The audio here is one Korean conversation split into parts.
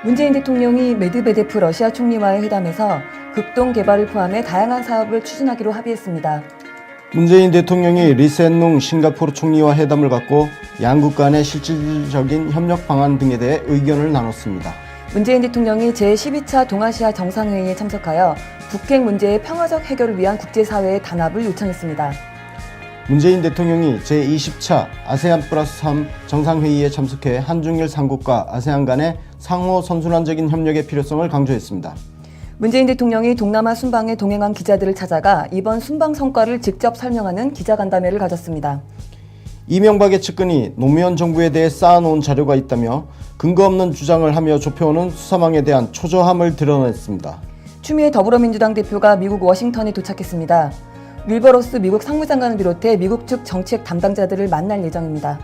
문재인 대통령이 메드베데프 러시아 총리와의 회담에서 극동 개발을 포함해 다양한 사업을 추진하기로 합의했습니다. 문재인 대통령이 리센룽 싱가포르 총리와 회담을 갖고 양국 간의 실질적인 협력 방안 등에 대해 의견을 나눴습니다. 문재인 대통령이 제12차 동아시아 정상회의에 참석하여 북핵 문제의 평화적 해결을 위한 국제사회의 단합을 요청했습니다. 문재인 대통령이 제20차 아세안 플러스 3 정상회의에 참석해 한중일 3국과 아세안 간의 상호 선순환적인 협력의 필요성을 강조했습니다. 문재인 대통령이 동남아 순방에 동행한 기자들을 찾아가 이번 순방 성과를 직접 설명하는 기자간담회를 가졌습니다. 이명박의 측근이 노무현 정부에 대해 쌓아놓은 자료가 있다며 근거 없는 주장을 하며 좁혀오는 수사망에 대한 초조함을 드러냈습니다. 추미애 더불어민주당 대표가 미국 워싱턴에 도착했습니다. 윌버로스 미국 상무장관을 비롯해 미국 측 정책 담당자들을 만날 예정입니다.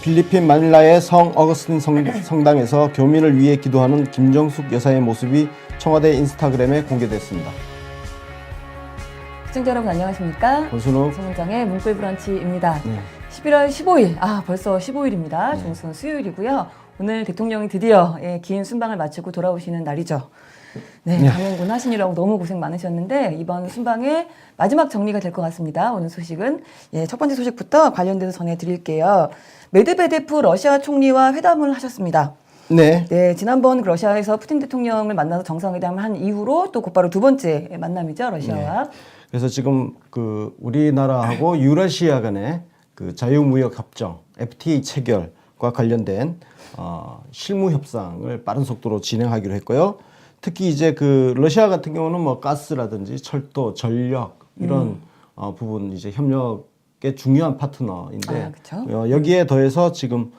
필리핀 마닐라의 성 어거스틴 성당에서 교민을 위해 기도하는 김정숙 여사의 모습이 청와대 인스타그램에 공개됐습니다. 시청자 여러분 안녕하십니까? 권순욱 송문장의 문구의 브런치입니다. 네. 11월 15일, 벌써 15일입니다. 중순 수요일이고요. 오늘 대통령이 드디어 긴 순방을 마치고 돌아오시는 날이죠. 네, 강행군 하시느라고 너무 고생 많으셨는데 이번 순방의 마지막 정리가 될 것 같습니다. 오늘 소식은 첫 번째 소식부터 관련돼서 전해드릴게요. 메드베데프 러시아 총리와 회담을 하셨습니다. 네. 네, 지난번 러시아에서 푸틴 대통령을 만나서 정상회담을 한 이후로 또 곧바로 두 번째 만남이죠, 러시아와. 네. 그래서 지금 우리나라하고 유러시아 간의 자유무역 협정 FTA 체결과 관련된 실무 협상을 빠른 속도로 진행하기로 했고요. 특히 이제 러시아 같은 경우는 뭐 가스라든지 철도, 전력 이런 부분 이제 협력의 중요한 파트너인데 여기에 더해서 지금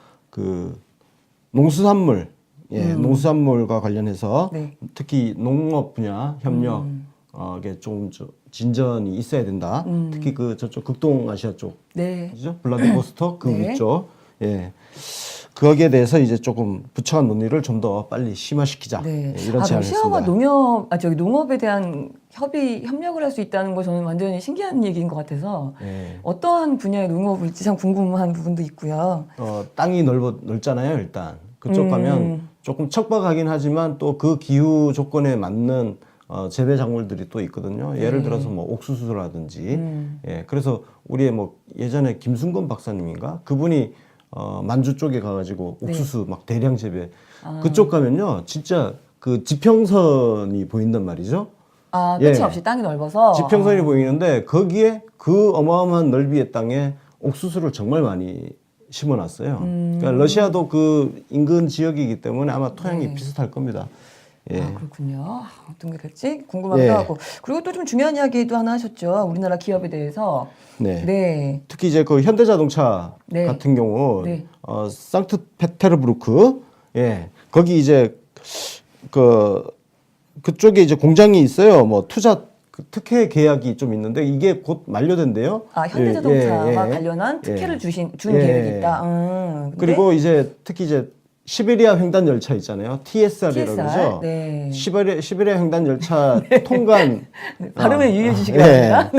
농수산물, 농수산물과 관련해서 네. 특히 농업 분야 협력에 좀 진전이 있어야 된다. 특히 저쪽 극동아시아 쪽, 네. 그죠? 블라디보스토크 네. 위쪽, 예. 거기에 대해서 이제 조금 부처한 논의를 좀 더 빨리 심화시키자. 네. 이런 제안을 러시아와 했습니다. 농업에 대한 협력을 할 수 있다는 거 저는 완전히 신기한 얘기인 것 같아서 네. 어떠한 분야의 농업일지 참 궁금한 부분도 있고요. 땅이 넓잖아요, 일단. 그쪽 가면 조금 척박하긴 하지만 또 그 기후 조건에 맞는 재배 작물들이 또 있거든요. 예를 들어서 뭐 옥수수라든지. 예, 그래서 우리의 예전에 김순건 박사님인가? 그분이 만주 쪽에 가가지고 옥수수 막 대량 재배. 그쪽 가면요, 진짜 지평선이 보인단 말이죠. 끝이 없이 땅이 넓어서. 지평선이 보이는데 거기에 그 어마어마한 넓이의 땅에 옥수수를 정말 많이 심어놨어요. 그러니까 러시아도 인근 지역이기 때문에 아마 토양이 비슷할 겁니다. 예. 그렇군요. 어떤 게 될지 궁금하기도 하고. 그리고 또 좀 중요한 이야기도 하나 하셨죠. 우리나라 기업에 대해서. 네. 네. 특히 이제 현대자동차 같은 경우, 상트페테르부르크, 예. 거기 이제 그쪽에 이제 공장이 있어요. 뭐 투자 특혜 계약이 좀 있는데 이게 곧 만료된대요. 현대자동차와 관련한 특혜를 준 계획이 있다. 그리고 이제 특히 이제 시베리아 횡단 열차 있잖아요. TSR이라고 그러죠. 네. 시베리아 횡단 열차 통관 발음에 유의해 주시기 바랍니다.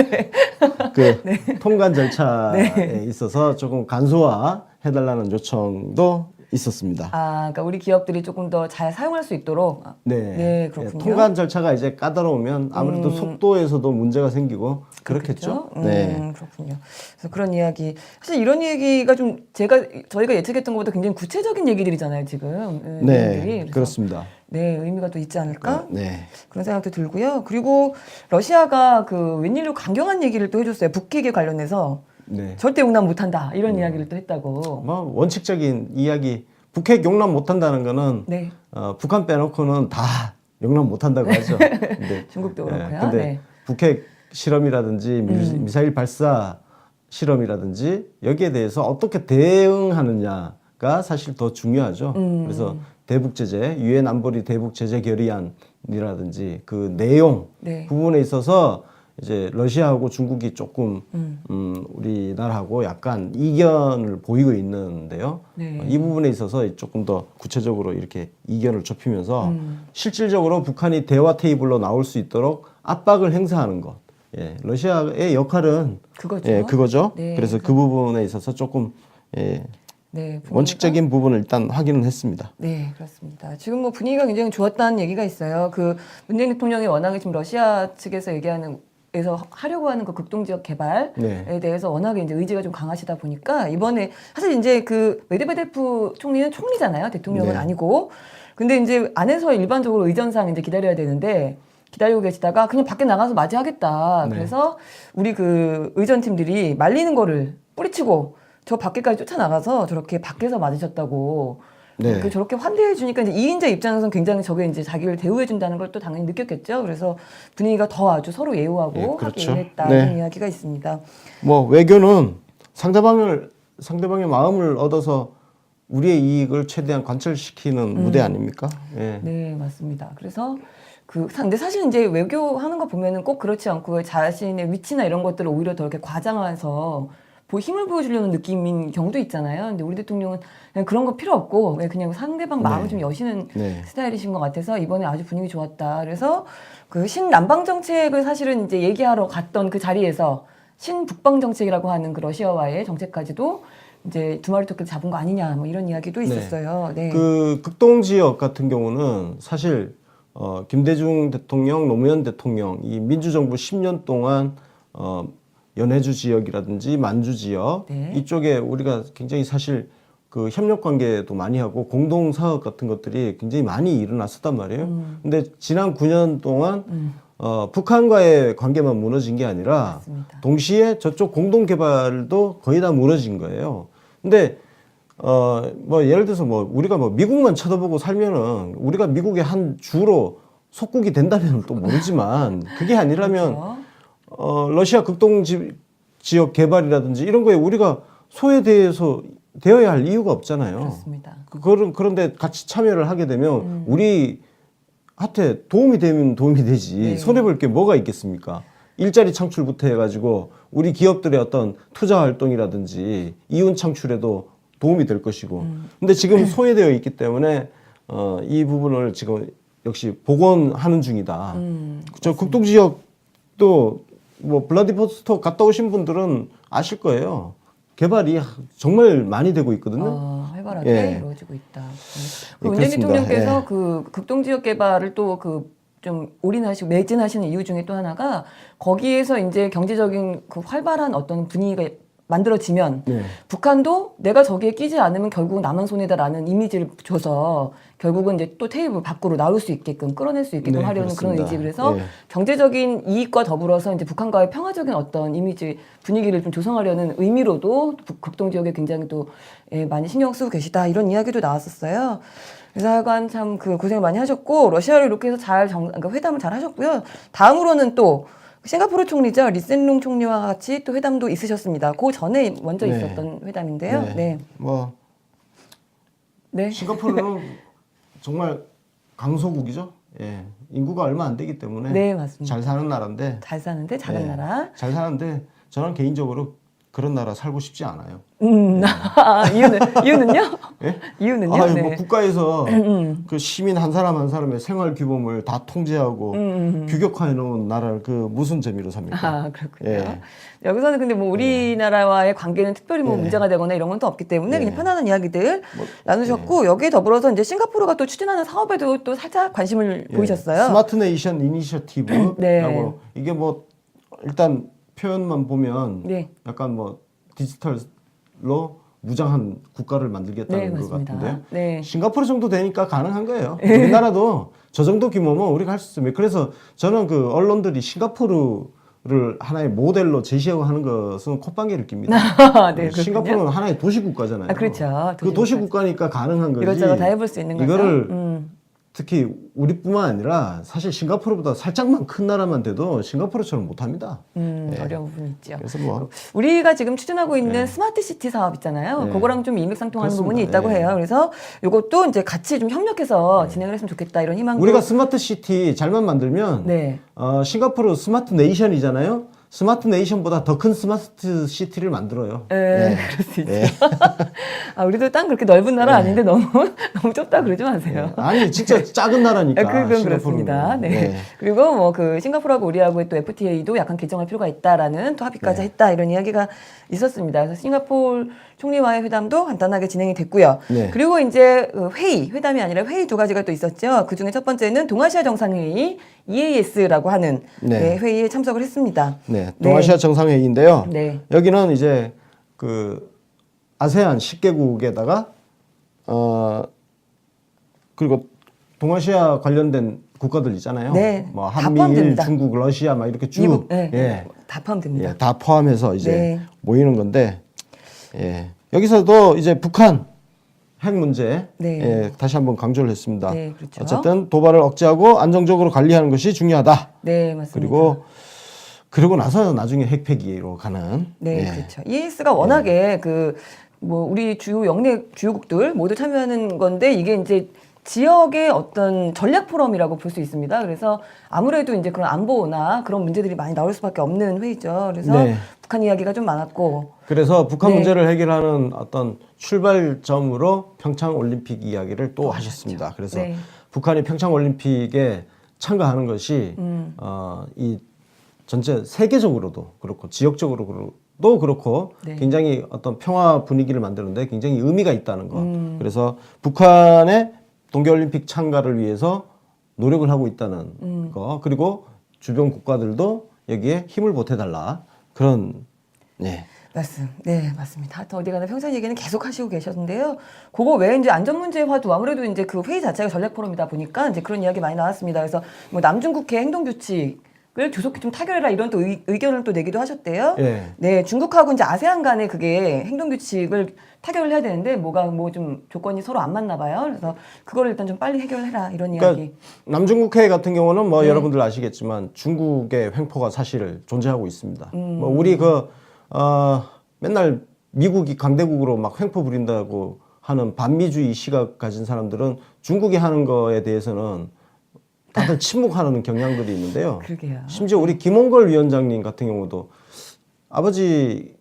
네. 통관 절차에 있어서 조금 간소화 해달라는 요청도 있었습니다. 그러니까 우리 기업들이 조금 더 잘 사용할 수 있도록. 네, 그렇군요. 통관 절차가 이제 까다로우면 아무래도 속도에서도 문제가 생기고 그렇겠죠. 네, 그렇군요. 그래서 그런 이야기, 사실 이런 얘기가 좀 저희가 예측했던 것보다 굉장히 구체적인 얘기들이잖아요, 지금. 네, 그렇습니다. 네, 의미가 또 있지 않을까? 네. 그런 생각도 들고요. 그리고 러시아가 웬일로 강경한 얘기를 또 해줬어요. 북핵에 관련해서. 네. 절대 용납 못한다 이런 이야기를 또 했다고. 원칙적인 이야기, 북핵 용납 못한다는 거는 북한 빼놓고는 다 용납 못한다고 하죠. 근데, 중국도 그렇고요. 근데 북핵 실험이라든지 미사일 발사 실험이라든지 여기에 대해서 어떻게 대응하느냐가 사실 더 중요하죠. 그래서 대북 제재, 유엔 안보리 대북 제재 결의안이라든지 그 내용 부분에 있어서 이제 러시아하고 중국이 조금 우리나라하고 약간 이견을 보이고 있는데요. 이 부분에 있어서 조금 더 구체적으로 이렇게 이견을 좁히면서 실질적으로 북한이 대화 테이블로 나올 수 있도록 압박을 행사하는 것. 러시아의 역할은 그거죠. 그래서 그 부분에 있어서 조금 네, 분위기가- 원칙적인 부분을 일단 확인은 했습니다. 네, 그렇습니다. 지금 뭐 분위기가 굉장히 좋았다는 얘기가 있어요. 그 문재인 대통령이 워낙에 지금 러시아 측에서 얘기하는 에서 하려고 하는 그 극동 지역 개발에 네. 대해서 워낙에 이제 의지가 좀 강하시다 보니까 이번에 사실 이제 그 메드베데프 총리는 총리잖아요. 대통령은 네. 아니고. 근데 이제 안에서 일반적으로 의전상 이제 기다려야 되는데 기다리고 계시다가 그냥 밖에 나가서 맞이하겠다. 네. 그래서 우리 그 의전팀들이 말리는 거를 뿌리치고 저 밖에까지 쫓아나가서 저렇게 밖에서 맞으셨다고. 네. 그 저렇게 환대해 주니까 이제 이인자 입장에서는 굉장히 저게 이제 자기를 대우해 준다는 걸 또 당연히 느꼈겠죠. 그래서 분위기가 더 아주 서로 예우하고 예, 그렇죠. 합의했다 네. 이런 이야기가 있습니다. 뭐 외교는 상대방의 마음을 얻어서 우리의 이익을 최대한 관철시키는 무대 아닙니까? 예. 네, 맞습니다. 그래서 근데 사실 이제 외교하는 거 보면은 꼭 그렇지 않고 자신의 위치나 이런 것들을 오히려 더 이렇게 과장해서 힘을 보여주려는 느낌인 경우도 있잖아요. 근데 우리 대통령은 그냥 그런 거 필요 없고 그냥 상대방 마음을 네. 좀 여시는 네. 스타일이신 것 같아서 이번에 아주 분위기 좋았다. 그래서 그 신남방 정책을 사실은 이제 얘기하러 갔던 그 자리에서 신북방 정책이라고 하는 그 러시아와의 정책까지도 이제 두 마리 토끼를 잡은 거 아니냐 뭐 이런 이야기도 있었어요. 네. 그 극동 지역 같은 경우는 사실 김대중 대통령, 노무현 대통령 이 민주정부 10년 동안 연해주 지역이라든지 만주 지역 네. 이쪽에 우리가 굉장히 사실 그 협력 관계도 많이 하고 공동 사업 같은 것들이 굉장히 많이 일어났었단 말이에요. 근데 지난 9년 동안 북한과의 관계만 무너진 게 아니라 맞습니다. 동시에 저쪽 공동 개발도 거의 다 무너진 거예요. 근데 뭐 예를 들어서 뭐 우리가 뭐 미국만 쳐다보고 살면은 우리가 미국의 한 주로 속국이 된다면 또 모르지만 그게 아니라면 그렇죠. 러시아 극동 지역 개발이라든지 이런 거에 우리가 소외되어야 할 이유가 없잖아요. 그렇습니다. 그런데 같이 참여를 하게 되면 우리한테 도움이 되면 도움이 되지 네. 손해볼 게 뭐가 있겠습니까? 일자리 창출부터 해가지고 우리 기업들의 어떤 투자 활동이라든지 이윤 창출에도 도움이 될 것이고. 근데 지금 소외되어 있기 때문에 이 부분을 지금 역시 복원하는 중이다. 저 극동 지역도 뭐 블라디보스토크 갔다 오신 분들은 아실 거예요. 개발이 정말 많이 되고 있거든요. 활발하게 예. 이루어지고 있다. 예, 문재인 그렇습니다. 대통령께서 예. 그 극동 지역 개발을 또 좀 올인하시고 매진하시는 이유 중에 또 하나가 거기에서 이제 경제적인 그 활발한 어떤 분위기가 만들어지면 네. 북한도 내가 저기에 끼지 않으면 결국 나만 손해다라는 이미지를 줘서 결국은 이제 또 테이블 밖으로 나올 수 있게끔 끌어낼 수 있게끔 네, 하려는 그런 그렇습니다. 의지. 그래서 네. 경제적인 이익과 더불어서 이제 북한과의 평화적인 어떤 이미지 분위기를 좀 조성하려는 의미로도 극동 지역에 굉장히 또 많이 신경 쓰고 계시다 이런 이야기도 나왔었어요. 그래서 하여간 참 고생을 많이 하셨고 러시아를 이렇게 해서 그러니까 회담을 잘 하셨고요. 다음으로는 또 싱가포르 총리죠. 리센룽 총리와 같이 또 회담도 있으셨습니다. 그 전에 먼저 네. 있었던 회담인데요. 네. 네. 뭐 네. 싱가포르는 정말 강소국이죠. 예. 인구가 얼마 안 되기 때문에 네, 맞습니다. 잘 사는 나라인데 잘 사는데 작은 예, 나라. 잘 사는데 저는 개인적으로 그런 나라 살고 싶지 않아요. 이유는요? 예? 이유는요? 아, 네. 뭐 국가에서 그 시민 한 사람 한 사람의 생활 규범을 다 통제하고 규격화해 놓은 나라를 그 무슨 재미로 삽니까? 아, 그렇군요. 예. 여기서는 근데 뭐 우리나라와의 관계는 특별히 뭐 예. 문제가 되거나 이런 건 또 없기 때문에 예. 그냥 편안한 이야기들 나누셨고 여기에 더불어서 이제 싱가포르가 또 추진하는 사업에도 또 살짝 관심을 예. 보이셨어요. 스마트 네이션 이니셔티브라고 네. 이게 뭐 일단 표현만 보면 네. 약간 뭐 디지털로 무장한 국가를 만들겠다는 네, 것 맞습니다. 같은데요. 네. 싱가포르 정도 되니까 가능한 거예요. 우리나라도 저 정도 규모면 우리가 할 수 있습니다. 그래서 저는 그 언론들이 싱가포르를 하나의 모델로 제시하고 하는 것은 콧방귀를 낍니다. 네, 그렇군요. 싱가포르는 하나의 도시국가잖아요. 아, 그렇죠. 그 도시국가니까 가능한 거지. 이것저것 다 해볼 수 있는 거죠. 이거를 특히 우리뿐만 아니라 사실 싱가포르보다 살짝만 큰 나라만 돼도 싱가포르처럼 못합니다. 어려운 부분이 있죠. 그래서 뭐 우리가 지금 추진하고 있는 스마트 시티 사업 있잖아요. 네. 그거랑 좀 일맥상통하는 그렇습니다. 부분이 있다고 예. 해요. 그래서 이것도 이제 같이 좀 협력해서 진행을 했으면 좋겠다 이런 희망도. 우리가 스마트 시티 잘만 만들면 네. 싱가포르 스마트 네이션이잖아요. 스마트 네이션보다 더 큰 스마트 시티를 만들어요. 그럴 수 있죠. 아, 우리도 땅 그렇게 넓은 나라 네. 아닌데 너무 너무 좁다 그러지 마세요. 아니 진짜 작은 나라니까. 그건 싱가포르는. 그렇습니다. 네. 네. 그리고 뭐 그 싱가포르하고 우리하고의 또 FTA도 약간 개정할 필요가 있다라는 또 합의까지 네. 했다 이런 이야기가 있었습니다. 그래서 싱가포르 총리와의 회담도 간단하게 진행이 됐고요. 네. 그리고 이제 회담이 아니라 회의 두 가지가 또 있었죠. 그 중에 첫 번째는 동아시아 정상회의 EAS라고 하는 네. 네, 회의에 참석을 했습니다. 네, 동아시아 정상회의인데요. 네. 여기는 이제 그 아세안 10개국에다가 그리고 동아시아 관련된 국가들 있잖아요. 네, 뭐 다 한미일, 포함됩니다. 중국, 러시아 막 이렇게 쭉 미국, 네, 예, 다 포함됩니다. 예, 다 포함해서 이제 네. 모이는 건데 예, 여기서도 이제 북한 핵 문제 네. 예, 다시 한번 강조를 했습니다. 네, 그렇죠. 어쨌든 도발을 억제하고 안정적으로 관리하는 것이 중요하다. 네, 맞습니다. 그리고 나서 나중에 핵 폐기로 가는 네, 예. 그렇죠. EAS가 워낙에 뭐 우리 주요 영내 주요국들 모두 참여하는 건데 이게 이제 지역의 어떤 전략 포럼이라고 볼 수 있습니다. 그래서 아무래도 이제 그런 안보나 그런 문제들이 많이 나올 수밖에 없는 회의죠. 그래서 네. 북한 이야기가 좀 많았고. 그래서 북한 네. 문제를 해결하는 어떤 출발점으로 평창 올림픽 이야기를 또 하셨습니다. 그래서 네. 북한이 평창 올림픽에 참가하는 것이 이 전체 세계적으로도 그렇고 지역적으로도 그렇고 네. 굉장히 어떤 평화 분위기를 만드는데 굉장히 의미가 있다는 거. 그래서 북한의 동계올림픽 참가를 위해서 노력을 하고 있다는 거. 그리고 주변 국가들도 여기에 힘을 보태달라. 그런 네. 네, 맞습니다. 하여튼 어디 가나 평생 얘기는 계속 하시고 계셨는데요. 그거 외에 이제 안전문제화도 아무래도 이제 그 회의 자체가 전략 포럼이다 보니까 이제 그런 이야기 많이 나왔습니다. 그래서 뭐 남중국해 행동규칙을 조속히 좀 타결해라 이런 또 의견을 또 내기도 하셨대요. 예. 네, 중국하고 이제 아세안 간에 그게 행동규칙을 타결을 해야 되는데 뭐 좀 조건이 서로 안 맞나 봐요. 그래서 그거를 일단 좀 빨리 해결해라 이런 그러니까 이야기. 남중국해 같은 경우는 뭐 네. 여러분들 아시겠지만 중국의 횡포가 사실 존재하고 있습니다. 뭐 우리 맨날 미국이 강대국으로 막 횡포 부린다고 하는 반미주의 시각 가진 사람들은 중국이 하는 거에 대해서는 다들 침묵하는 경향들이 있는데요. 그러게요. 심지어 우리 김홍걸 위원장님 같은 경우도 아버지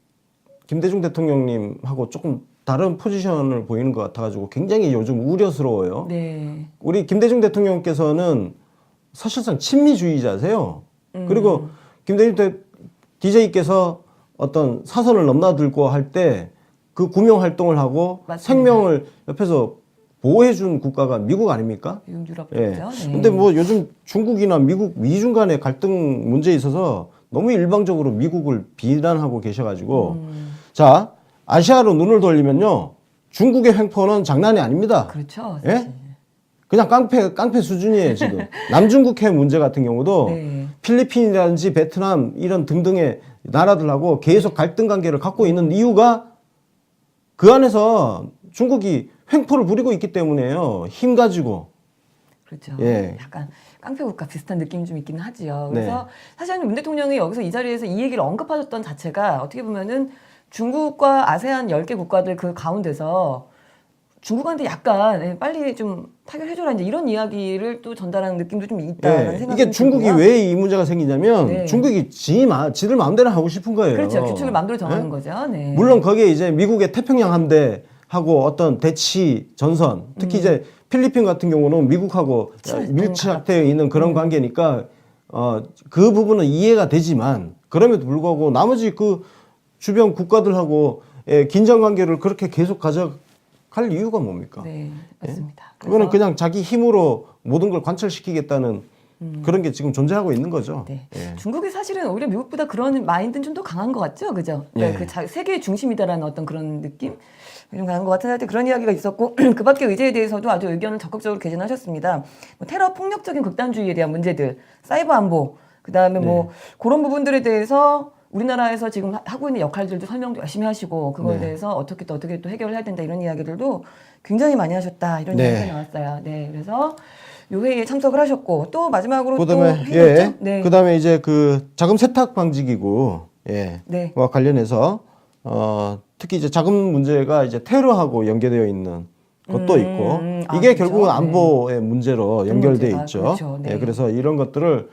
김대중 대통령님하고 조금 다른 포지션을 보이는 것 같아가지고 굉장히 요즘 우려스러워요. 네. 우리 김대중 대통령께서는 사실상 친미주의자세요. 그리고 김대중 DJ께서 어떤 사선을 넘나들고 할 때 그 구명 활동을 하고 맞습니다. 생명을 옆에서 보호해준 국가가 미국 아닙니까? 유럽 예. 쪽이죠. 네. 근데 뭐 요즘 중국이나 미중 간의 갈등 문제에 있어서 너무 일방적으로 미국을 비난하고 계셔가지고 자 아시아로 눈을 돌리면요 중국의 횡포는 장난이 아닙니다. 그렇죠. 예? 사실. 그냥 깡패 수준이에요 지금. 남중국해 문제 같은 경우도 네. 필리핀이라든지 베트남 이런 등등의 나라들하고 계속 갈등 관계를 갖고 있는 이유가 그 안에서 중국이 횡포를 부리고 있기 때문에요. 힘 가지고. 그렇죠. 예. 약간 깡패 국가 비슷한 느낌이 좀 있기는 하지요. 네. 그래서 사실은 문 대통령이 여기서 이 자리에서 이 얘기를 언급하셨던 자체가 어떻게 보면은 중국과 아세안 10개 국가들 그 가운데서 중국한테 약간 빨리 좀 타결해줘라 이제 이런 이야기를 또 전달하는 느낌도 좀 있다는 예. 생각이 이게 중국이 왜 이 문제가 생기냐면 네. 중국이 지들 마음대로 하고 싶은 거예요. 그렇죠. 규칙을 마음대로 정하는 예? 거죠. 네. 물론 거기에 이제 미국의 태평양 함대하고 어떤 대치 전선, 특히 이제 필리핀 같은 경우는 미국하고 밀착되어 있는 그런 관계니까 그 부분은 이해가 되지만 그럼에도 불구하고 나머지 그 주변 국가들하고 긴장 관계를 그렇게 계속 가져갈 이유가 뭡니까? 네, 맞습니다. 그거는 그냥 자기 힘으로 모든 걸 관철시키겠다는 그런 게 지금 존재하고 있는 거죠. 네. 예. 중국이 사실은 오히려 미국보다 그런 마인드는 좀 더 강한 것 같죠, 그죠? 그러니까 예. 그 세계의 중심이다라는 어떤 그런 느낌 좀 강한 것 같은 하여튼 그런 이야기가 있었고 그밖에 의제에 대해서도 아주 의견을 적극적으로 개진하셨습니다. 뭐 테러 폭력적인 극단주의에 대한 문제들, 사이버 안보, 그 다음에 뭐 그런 부분들에 대해서 우리나라에서 지금 하고 있는 역할들도 설명도 열심히 하시고 그거에 네. 대해서 어떻게 또 해결을 해야 된다 이런 이야기들도 굉장히 많이 하셨다 이런 네. 이야기가 나왔어요. 네, 그래서 요 회의에 참석을 하셨고 또 마지막으로 그다음에 또 회의였죠? 네. 그다음에 이제 그 자금 세탁 방지 기구 네. 와 관련해서 특히 이제 자금 문제가 이제 테러하고 연계되어 있는 것도 있고 이게 그렇죠. 결국은 안보의 문제로 연결돼 문제가, 있죠. 그렇죠. 네. 그래서 이런 것들을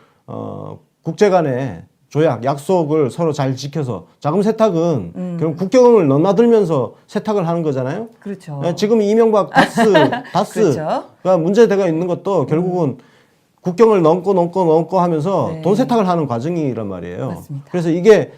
국제 간에 조약, 약속을 서로 잘 지켜서 자금 세탁은 그럼 국경을 넘나들면서 세탁을 하는 거잖아요. 그렇죠. 지금 이명박 다스가 그렇죠. 문제되가 있는 것도 결국은 국경을 넘고 하면서 네. 돈 세탁을 하는 과정이란 말이에요. 맞습니다. 그래서 이게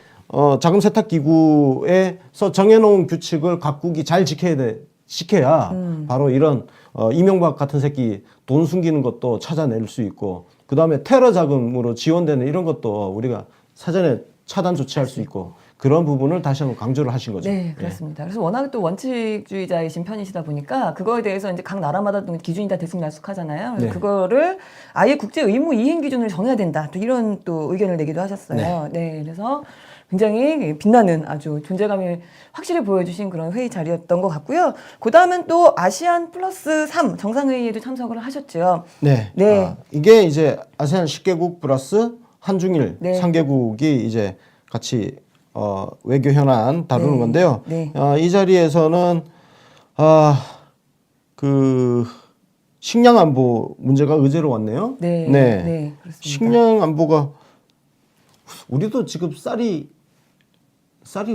자금 세탁 기구에서 정해놓은 규칙을 각국이 잘 지켜야 바로 이런 이명박 같은 새끼 돈 숨기는 것도 찾아낼 수 있고 그 다음에 테러 자금으로 지원되는 이런 것도 우리가 사전에 차단 조치할 수 있고 그런 부분을 다시 한번 강조를 하신 거죠. 네, 그렇습니다. 그래서 워낙 또 원칙주의자이신 편이시다 보니까 그거에 대해서 이제 각 나라마다 기준이 다 들쑥날쑥하잖아요. 그래서 네. 그거를 아예 국제 의무 이행 기준을 정해야 된다. 또 이런 또 의견을 내기도 하셨어요. 네, 그래서 굉장히 빛나는 아주 존재감을 확실히 보여주신 그런 회의 자리였던 것 같고요. 그 다음은 또 아시안 플러스 3 정상회의에도 참석을 하셨죠. 네. 네. 이게 이제 아세안 10개국 플러스 한중일 네. 3개국이 이제 같이 외교 현안 다루는 네. 건데요. 네. 이 자리에서는 그 식량 안보 문제가 의제로 왔네요. 네. 네, 그렇습니다. 식량 안보가 우리도 지금 쌀이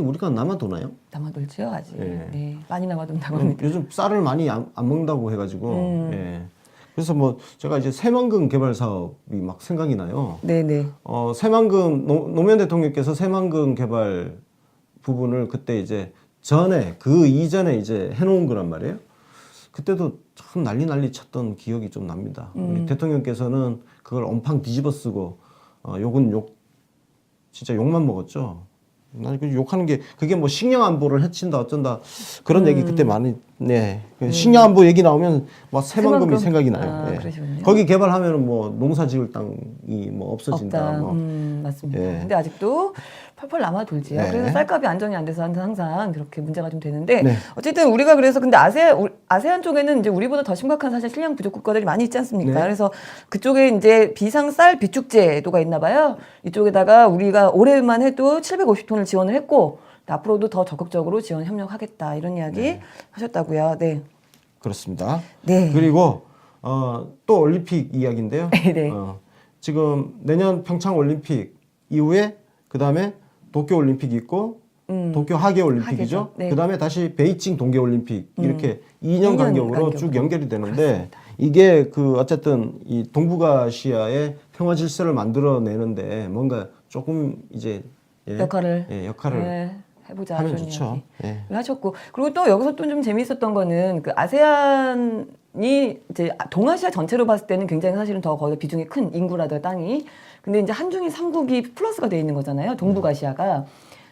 우리가 남아도나요? 남아돌죠 아직. 네. 네, 많이 남아돈다고 합니다. 요즘 쌀을 많이 안 먹는다고 해가지고 예. 그래서 뭐 제가 이제 새만금 개발 사업이 막 생각이 나요. 네네. 새만금 노무현 대통령께서 새만금 개발 부분을 그때 이제 그 이전에 이제 해놓은 거란 말이에요. 그때도 참 난리 쳤던 기억이 좀 납니다. 우리 대통령께서는 그걸 온팡 뒤집어 쓰고 욕은 진짜 욕만 먹었죠. 난 그 욕하는 게 그게 뭐 식량 안보를 해친다 어쩐다 그런 얘기 그때 많이 식량 안보 얘기 나오면 막 새만금이 생각이 나요. 예. 그러시군요. 거기 개발하면은 뭐 농사 지을 땅이 뭐 없어진다. 없다. 뭐. 맞습니다. 예. 근데 아직도 펄펄 남아돌지요. 네. 그래서 쌀값이 안정이 안 돼서 항상 그렇게 문제가 좀 되는데 네. 어쨌든 우리가 그래서 근데 아세안 쪽에는 이제 우리보다 더 심각한 사실 식량 부족 국가들이 많이 있지 않습니까? 네. 그래서 그쪽에 이제 비상 쌀 비축 제도가 있나 봐요. 이쪽에다가 우리가 올해만 해도 750톤을 지원을 했고 앞으로도 더 적극적으로 지원 협력하겠다 이런 이야기 하셨다고요. 네. 그렇습니다. 네. 그리고 또 올림픽 이야기인데요. 네. 지금 내년 평창 올림픽 이후에 그 다음에 도쿄 올림픽이 있고 도쿄 하계 올림픽이죠. 하계죠. 네. 그 다음에 다시 베이징 동계 올림픽 이렇게 2년 간격으로 쭉 연결이 되는데 그렇습니다. 이게 그 어쨌든 이 동북아시아의 평화 질서를 만들어내는데 뭔가 조금 이제 역할을 역할을 해보자 하면 이런 좋죠. 이야기. 예. 하셨고 그리고 또 여기서 또 좀 재미있었던 거는 그 아세안이 이제 동아시아 전체로 봤을 때는 굉장히 사실은 더 거기가 비중이 큰 인구라든가 땅이 근데 이제 한중일 3국이 플러스가 돼 있는 거잖아요 동북아시아가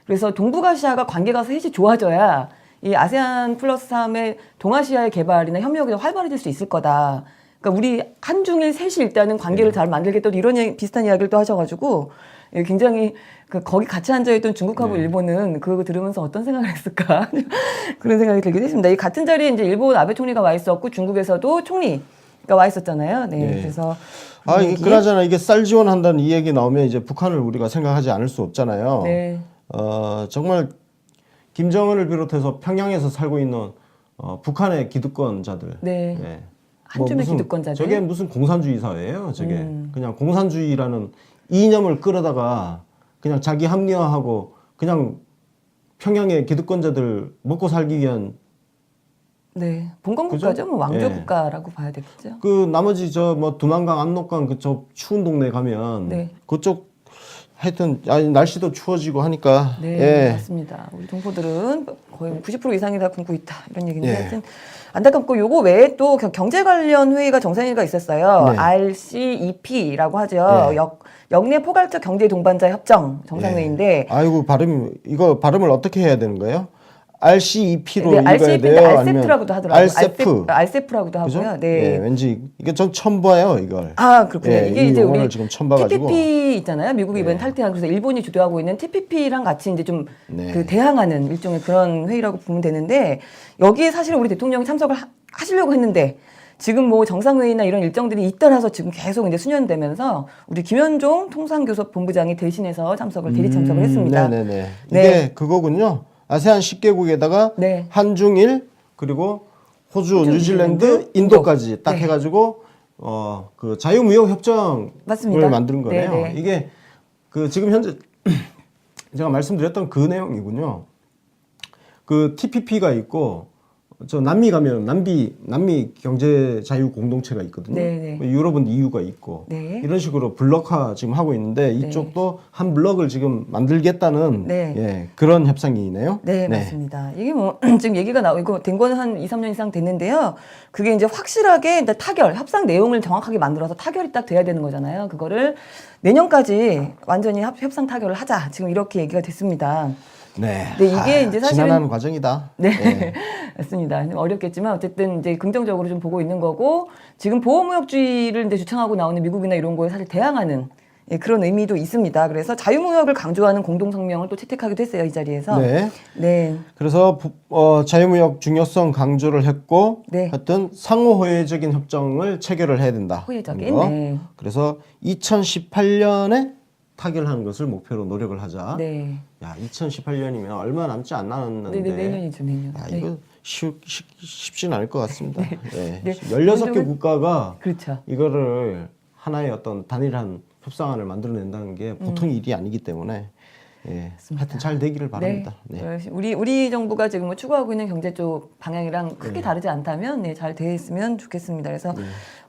그래서 동북아시아가 관계가 셋이 좋아져야 이 아세안 플러스 3의 동아시아의 개발이나 협력이 더 활발해질 수 있을 거다. 그러니까 우리 한중일 셋이 일단은 관계를 잘 만들겠다 이런 비슷한 이야기를 또 하셔가지고 굉장히 거기 같이 앉아있던 중국하고 일본은 그거 들으면서 어떤 생각을 했을까 그런 생각이 들기도 했습니다. 이 같은 자리에 이제 일본 아베 총리가 와 있었고 중국에서도 총리가 와 있었잖아요. 네, 그래서 그나저나 이게 쌀 지원한다는 이 얘기 나오면 이제 북한을 우리가 생각하지 않을 수 없잖아요. 네. 정말 김정은을 비롯해서 평양에서 살고 있는 북한의 기득권자들. 네. 예. 한줌의 무슨, 기득권자들. 저게 무슨 공산주의 사회예요. 저게 그냥 공산주의라는 이념을 끌어다가 그냥 자기 합리화하고 그냥 평양의 기득권자들 먹고 살기 위한 네, 봉건국가죠. 그죠? 뭐 왕조 예. 국가라고 봐야 되겠죠. 그 나머지 저 뭐 두만강, 압록강 그저 추운 동네 가면 네. 그쪽 하여튼 날씨도 추워지고 하니까 네, 예. 맞습니다. 우리 동포들은 거의 90% 이상이 다 굶고 있다 이런 얘기인데 예. 하여튼 안타깝고 요거 외에 또 경제 관련 회의가 정상회의가 있었어요. 네. RCEP라고 하죠. 예. 역내 포괄적 경제 동반자 협정 정상회의인데 아이고 이거 발음을 어떻게 해야 되는 거예요? RCEP로 네, 읽어야 RCEP인데 돼요? RCEP라고도 하더라고요. RCEP. RCEP라고도 그죠? 하고요. 네. 예, 왠지 이게 전 처음 봐요 이걸. 그렇군요. 예, 이게 이 이제 용어를 우리 지금 처음 봐가지고. TPP 있잖아요. 미국이 이번에 탈퇴한 그래서 일본이 주도하고 있는 TPP랑 같이 이제 좀 네. 그 대항하는 일종의 그런 회의라고 보면 되는데 여기에 사실 우리 대통령이 참석을 하시려고 했는데 지금 뭐 정상회의나 이런 일정들이 잇따라서 지금 계속 이제 수년되면서 우리 김현종 통상교섭 본부장이 대신해서 대리 참석을 했습니다. 네네네. 네. 이게 그거군요. 아세안 10개국에다가 네. 한중일 그리고 호주, 뉴질랜드, 뉴질랜드, 인도까지 딱 네. 해가지고 그 자유무역 협정을 맞습니다. 만드는 거네요. 네네. 이게 그 지금 현재 제가 말씀드렸던 그 내용이군요. 그 TPP가 있고 저 남미 가면 남미 경제 자유 공동체가 있거든요. 네네. 유럽은 EU가 있고 네. 이런 식으로 블록화 지금 하고 있는데 이쪽도 한 블록을 지금 만들겠다는 네. 예, 그런 협상이네요. 네, 맞습니다. 이게 뭐 지금 얘기가 나오고 된 거는 한 2, 3년 이상 됐는데요. 그게 이제 확실하게 이제 협상 내용을 정확하게 만들어서 타결이 딱 돼야 되는 거잖아요. 그거를 내년까지 완전히 협상 타결을 하자. 지금 이렇게 얘기가 됐습니다. 네. 네, 이게 이제 사실은 지난한 과정이다. 네, 예. 맞습니다. 어렵겠지만 어쨌든 이제 긍정적으로 좀 보고 있는 거고 지금 보호무역주의를 이제 주창하고 나오는 미국이나 이런 거에 사실 대항하는 예, 그런 의미도 있습니다. 그래서 자유무역을 강조하는 공동성명을 또 채택하기도 했어요, 이 자리에서. 네. 네. 그래서 자유무역 중요성 강조를 했고 네. 하여튼 상호호혜적인 협정을 체결을 해야 된다. 호혜적인, 거. 네. 그래서 2018년에 타결하는 것을 목표로 노력을 하자. 네. 야, 2018년이면 얼마 남지 안 남았는데. 네, 내년이죠, 내년. 야, 네. 이거 쉽지는 않을 것 같습니다. 네. 네. 16개 국가가 그렇죠. 이거를 하나의 어떤 단일한 협상안을 만들어낸다는 게 보통 일이 아니기 때문에 예, 하여튼 잘 되기를 바랍니다. 네. 우리 정부가 지금 뭐 추구하고 있는 경제 쪽 방향이랑 크게 다르지 않다면 네, 잘 돼 있으면 좋겠습니다. 그래서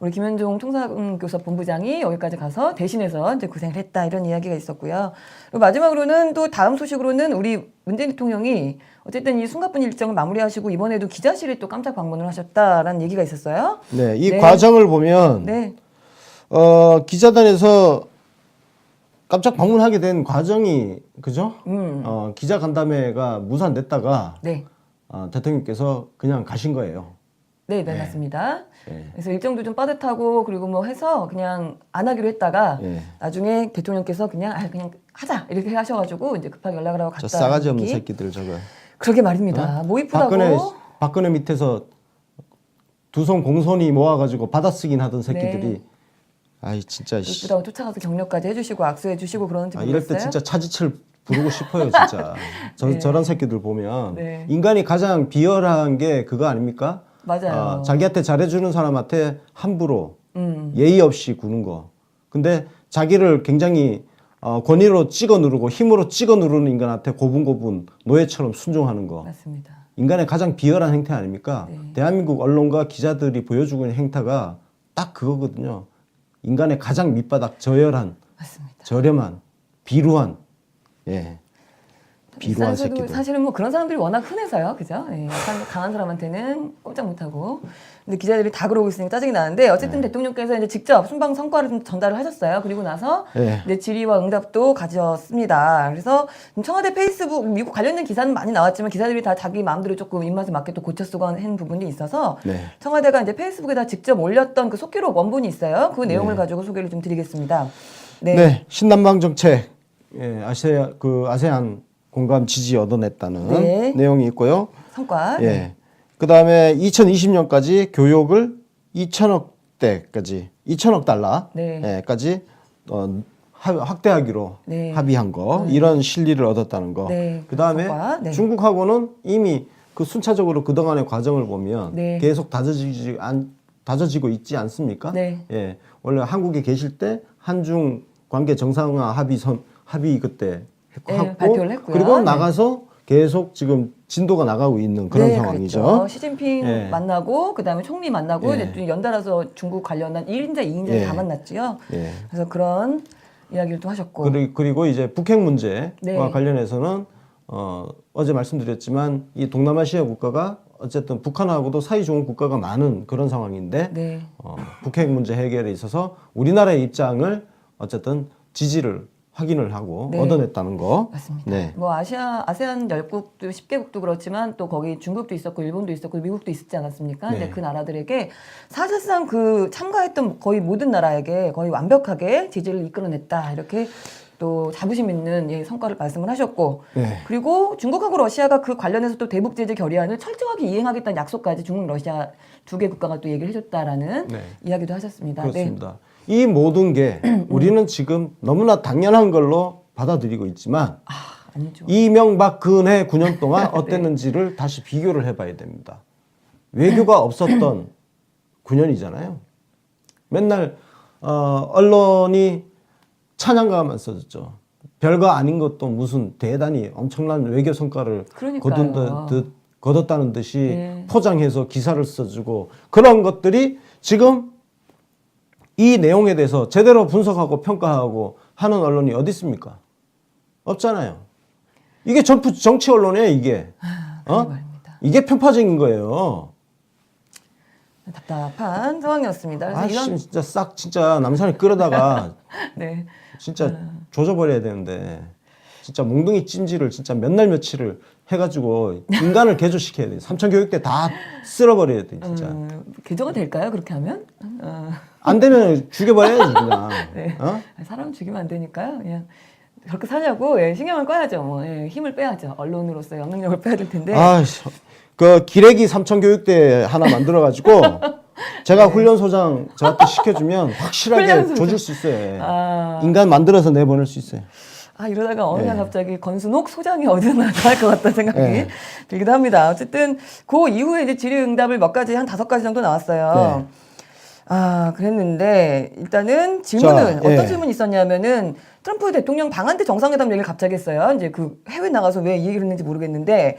우리 김현종 통상교섭 본부장이 여기까지 가서 대신해서 이제 고생을 했다 이런 이야기가 있었고요. 그리고 마지막으로는 또 다음 소식으로는 우리 문재인 대통령이 어쨌든 이 숨가쁜 일정을 마무리하시고 이번에도 기자실에 또 깜짝 방문을 하셨다라는 얘기가 있었어요. 네, 이 네. 과정을 보면 네. 기자단에서 깜짝 방문하게 된 과정이 그죠? 기자 간담회가 무산됐다가 네. 대통령께서 그냥 가신 거예요. 네, 네, 맞습니다. 네. 그래서 일정도 좀 빠듯하고 그리고 뭐 해서 그냥 안 하기로 했다가 네. 나중에 대통령께서 그냥 하자 이렇게 하셔가지고 이제 급하게 연락을 하고 갔다. 저 싸가지 없는 새끼들 저거. 그러게 말입니다. 뭐 이쁘다고. 박근혜 밑에서 두 손 공손히 모아가지고 받아쓰긴 하던 새끼들이. 네. 아이 진짜. 이쁘다고 쫓아가서 격려까지 해주시고 악수해주시고 그러는지 모르겠어요. 이럴 때 진짜 차지철 부르고 싶어요 진짜. 저런 새끼들 보면 네. 인간이 가장 비열한 게 그거 아닙니까? 맞아요. 자기한테 잘해주는 사람한테 함부로 예의 없이 구는 거. 근데 자기를 굉장히 권위로 찍어 누르고 힘으로 찍어 누르는 인간한테 고분고분 노예처럼 순종하는 거. 맞습니다. 인간의 가장 비열한 행태 아닙니까? 네. 대한민국 언론과 기자들이 보여주고 있는 행태가 딱 그거거든요. 인간의 가장 밑바닥 저열한, 맞습니다. 저렴한, 비루한, 예, 비루한 일산서도 새끼들. 사실은 뭐 그런 사람들이 워낙 흔해서요, 그죠? 예, 강한 사람한테는 꼼짝 못하고. 근데 기자들이 다 그러고 있으니까 짜증이 나는데 어쨌든 대통령께서 이제 직접 순방 성과를 좀 전달을 하셨어요. 그리고 나서 네. 이제 질의와 응답도 가졌습니다. 그래서 청와대 페이스북 미국 관련된 기사는 많이 나왔지만 기자들이 다 자기 마음대로 조금 입맛에 맞게 또 고쳐 쓰고 한 부분이 있어서 네. 청와대가 이제 페이스북에다 직접 올렸던 그 속기록 원본이 있어요. 그 내용을 가지고 소개를 좀 드리겠습니다. 네, 신남방 정책, 예, 아세안 공감 지지 얻어냈다는 네. 내용이 있고요. 성과. 예. 그 다음에 2020년까지 교육을 2천억 달러까지 확대하기로 네. 합의한 거, 이런 실리를 얻었다는 거. 네. 그 다음에 성과. 네. 중국하고는 이미 그 순차적으로 그동안의 과정을 보면 네. 계속 다져지고 있지 않습니까? 네. 예. 원래 한국에 계실 때 한중 관계 정상화 합의 그때 네, 했고 발표를 했고요. 그리고 네. 나가서 계속 지금 진도가 나가고 있는 그런 네, 상황이죠. 그렇죠. 시진핑 예. 만나고 그다음에 총리 만나고 예. 이제 또 연달아서 중국 관련한 1인자, 2인자 예. 다 만났지요. 예. 그래서 그런 이야기를 또 하셨고. 그리고 이제 북핵 문제와 네. 관련해서는 어제 말씀드렸지만 이 동남아시아 국가가 어쨌든 북한하고도 사이 좋은 국가가 많은 그런 상황인데 네. 북핵 문제 해결에 있어서 우리나라의 입장을 어쨌든 지지를 확인을 하고 네. 얻어냈다는 거. 맞습니다. 네. 뭐 아세안 10국도 10개국도 그렇지만 또 거기 중국도 있었고 일본도 있었고 미국도 있었지 않았습니까? 네. 근데 그 나라들에게 사실상 그 참가했던 거의 모든 나라에게 거의 완벽하게 지지를 이끌어냈다. 이렇게 또 자부심 있는 예, 성과를 말씀을 하셨고 네. 그리고 중국하고 러시아가 그 관련해서 또 대북 제재 결의안을 철저하게 이행하겠다는 약속까지 중국, 러시아 두 개 국가가 또 얘기를 해줬다라는 네. 이야기도 하셨습니다. 그렇습니다. 이 모든 게 우리는 지금 너무나 당연한 걸로 받아들이고 있지만 아니죠. 이명박근혜 9년 동안 어땠는지를 다시 비교를 해봐야 됩니다. 외교가 없었던 9년이잖아요. 맨날 언론이 찬양가만 써줬죠. 별거 아닌 것도 무슨 대단히 엄청난 외교 성과를 그러니까요. 거뒀다는 듯이 네. 포장해서 기사를 써주고 그런 것들이 지금 이 내용에 대해서 제대로 분석하고 평가하고 하는 언론이 어디 있습니까? 없잖아요. 이게 전부 정치 언론이에요, 이게. 그런 말입니다. 이게 편파적인 거예요. 답답한 상황이었습니다. 그래서 이런 진짜 싹 진짜 남산을 끌어다가 네. 진짜 조져버려야 되는데 진짜 몽둥이 찜질을 진짜 몇 날 며칠을 해가지고 인간을 개조시켜야 돼. 삼천교육대 다 쓸어버려야 돼, 진짜. 개조가 될까요? 그렇게 하면? 안 되면 죽여버려야지 그냥. 네. 어? 사람 죽이면 안 되니까요. 그냥 그렇게 사냐고 예, 신경을 꺼야죠. 뭐, 예, 힘을 빼야죠. 언론으로서 영향력을 빼야 될 텐데. 그 기레기 삼천교육대 하나 만들어가지고 제가 훈련소장 저한테 시켜주면 확실하게 훈련소장. 조질 수 있어요. 인간 만들어서 내보낼 수 있어요. 이러다가 어느 날 갑자기 권순옥 소장이 어디서 나갈 것 같다는 생각이 들기도 합니다. 어쨌든 그 이후에 이제 질의응답을 몇 가지 한 5가지 정도 나왔어요. 그랬는데 일단은 질문은 어떤 질문이 있었냐면은 트럼프 대통령 방한테 정상회담 얘기를 갑자기 했어요. 이제 그 해외 나가서 왜 이 얘기를 했는지 모르겠는데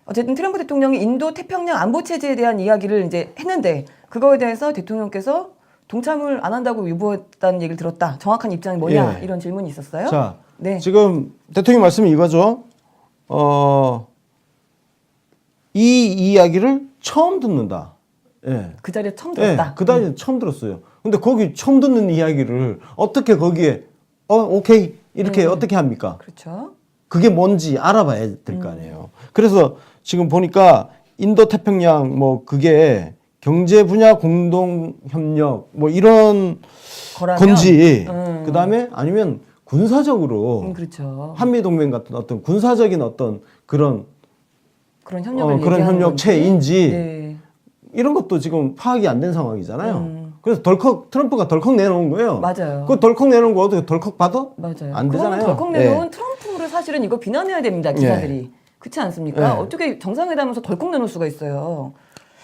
어쨌든 트럼프 대통령이 인도 태평양 안보 체제에 대한 이야기를 이제 했는데 그거에 대해서 대통령께서 동참을 안 한다고 유보했다는 얘기를 들었다. 정확한 입장이 뭐냐 이런 질문이 있었어요. 자, 네. 지금 대통령 말씀이 이거죠. 이 이야기를 처음 듣는다. 예. 그 자리에 처음 들었다. 그 자리에 처음 들었어요. 근데 거기 처음 듣는 이야기를 어떻게 거기에 오케이 이렇게 어떻게 합니까? 그렇죠. 그게 뭔지 알아봐야 될 거 아니에요. 그래서 지금 보니까 인도 태평양 뭐 그게 경제 분야 공동 협력 뭐 이런 거라면, 건지 그다음에 아니면 군사적으로 그렇죠. 한미 동맹 같은 어떤 군사적인 어떤 그런 협력을 그런 협력체인지 네. 이런 것도 지금 파악이 안 된 상황이잖아요. 그래서 트럼프가 덜컥 내놓은 거예요. 맞아요. 그 덜컥 내놓은 거 어떻게 덜컥 받아? 맞아요. 안 되잖아요. 덜컥 내놓은 트럼프를 사실은 이거 비난해야 됩니다. 기자들이. 그렇지 않습니까? 어떻게 정상회담에서 덜컥 내놓을 수가 있어요.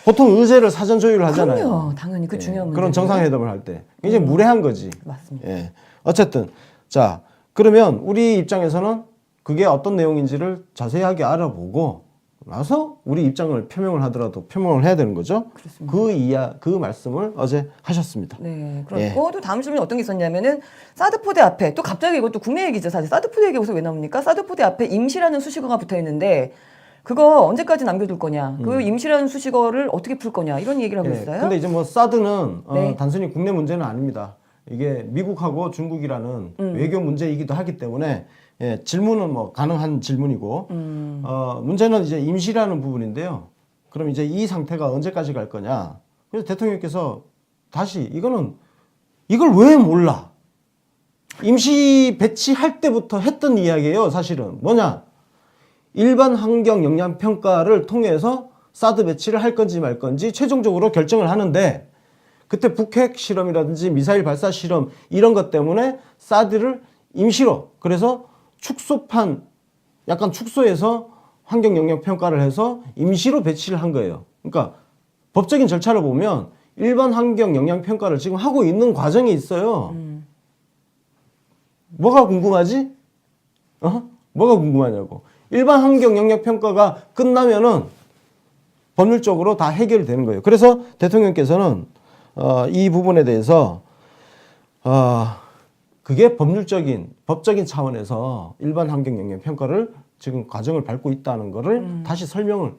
보통 의제를 사전 조율을 하잖아요. 그럼요. 당연히 그 중요한 문제. 그런 정상회담을 할 때 굉장히 무례한 거지. 맞습니다. 예. 어쨌든 자 그러면 우리 입장에서는 그게 어떤 내용인지를 자세하게 알아보고 나서 우리 입장을 표명을 하더라도 표명을 해야 되는 거죠. 그렇습니다. 그 말씀을 어제 하셨습니다. 네, 그렇고 또 다음 질문이 어떤 게 있었냐면은 사드포대 앞에 또 갑자기 이것도 국내 얘기죠. 사실 사드포대 얘기 여기서 왜 나옵니까? 사드포대 앞에 임시라는 수식어가 붙어 있는데 그거 언제까지 남겨둘 거냐? 그 임시라는 수식어를 어떻게 풀 거냐? 이런 얘기를 하고 있어요. 근데 이제 뭐 사드는 네. 단순히 국내 문제는 아닙니다. 이게 미국하고 중국이라는 외교 문제이기도 하기 때문에 질문은 뭐 가능한 질문이고 문제는 이제 임시라는 부분인데요. 그럼 이제 이 상태가 언제까지 갈 거냐? 그래서 대통령께서 다시 이걸 왜 몰라? 임시 배치할 때부터 했던 이야기예요. 사실은 뭐냐? 일반 환경 영향 평가를 통해서 사드 배치를 할 건지 말 건지 최종적으로 결정을 하는데 그때 북핵 실험이라든지 미사일 발사 실험 이런 것 때문에 사드를 임시로 그래서 약간 축소해서 환경 영향 평가를 해서 임시로 배치를 한 거예요. 그러니까 법적인 절차를 보면 일반 환경 영향 평가를 지금 하고 있는 과정에 있어요. 뭐가 궁금하지? 뭐가 궁금하냐고. 일반 환경 영향 평가가 끝나면은 법률적으로 다 해결되는 거예요. 그래서 대통령께서는 이 부분에 대해서 그게 법적인 차원에서 일반 환경 영향 평가를 지금 과정을 밟고 있다는 거를 다시 설명을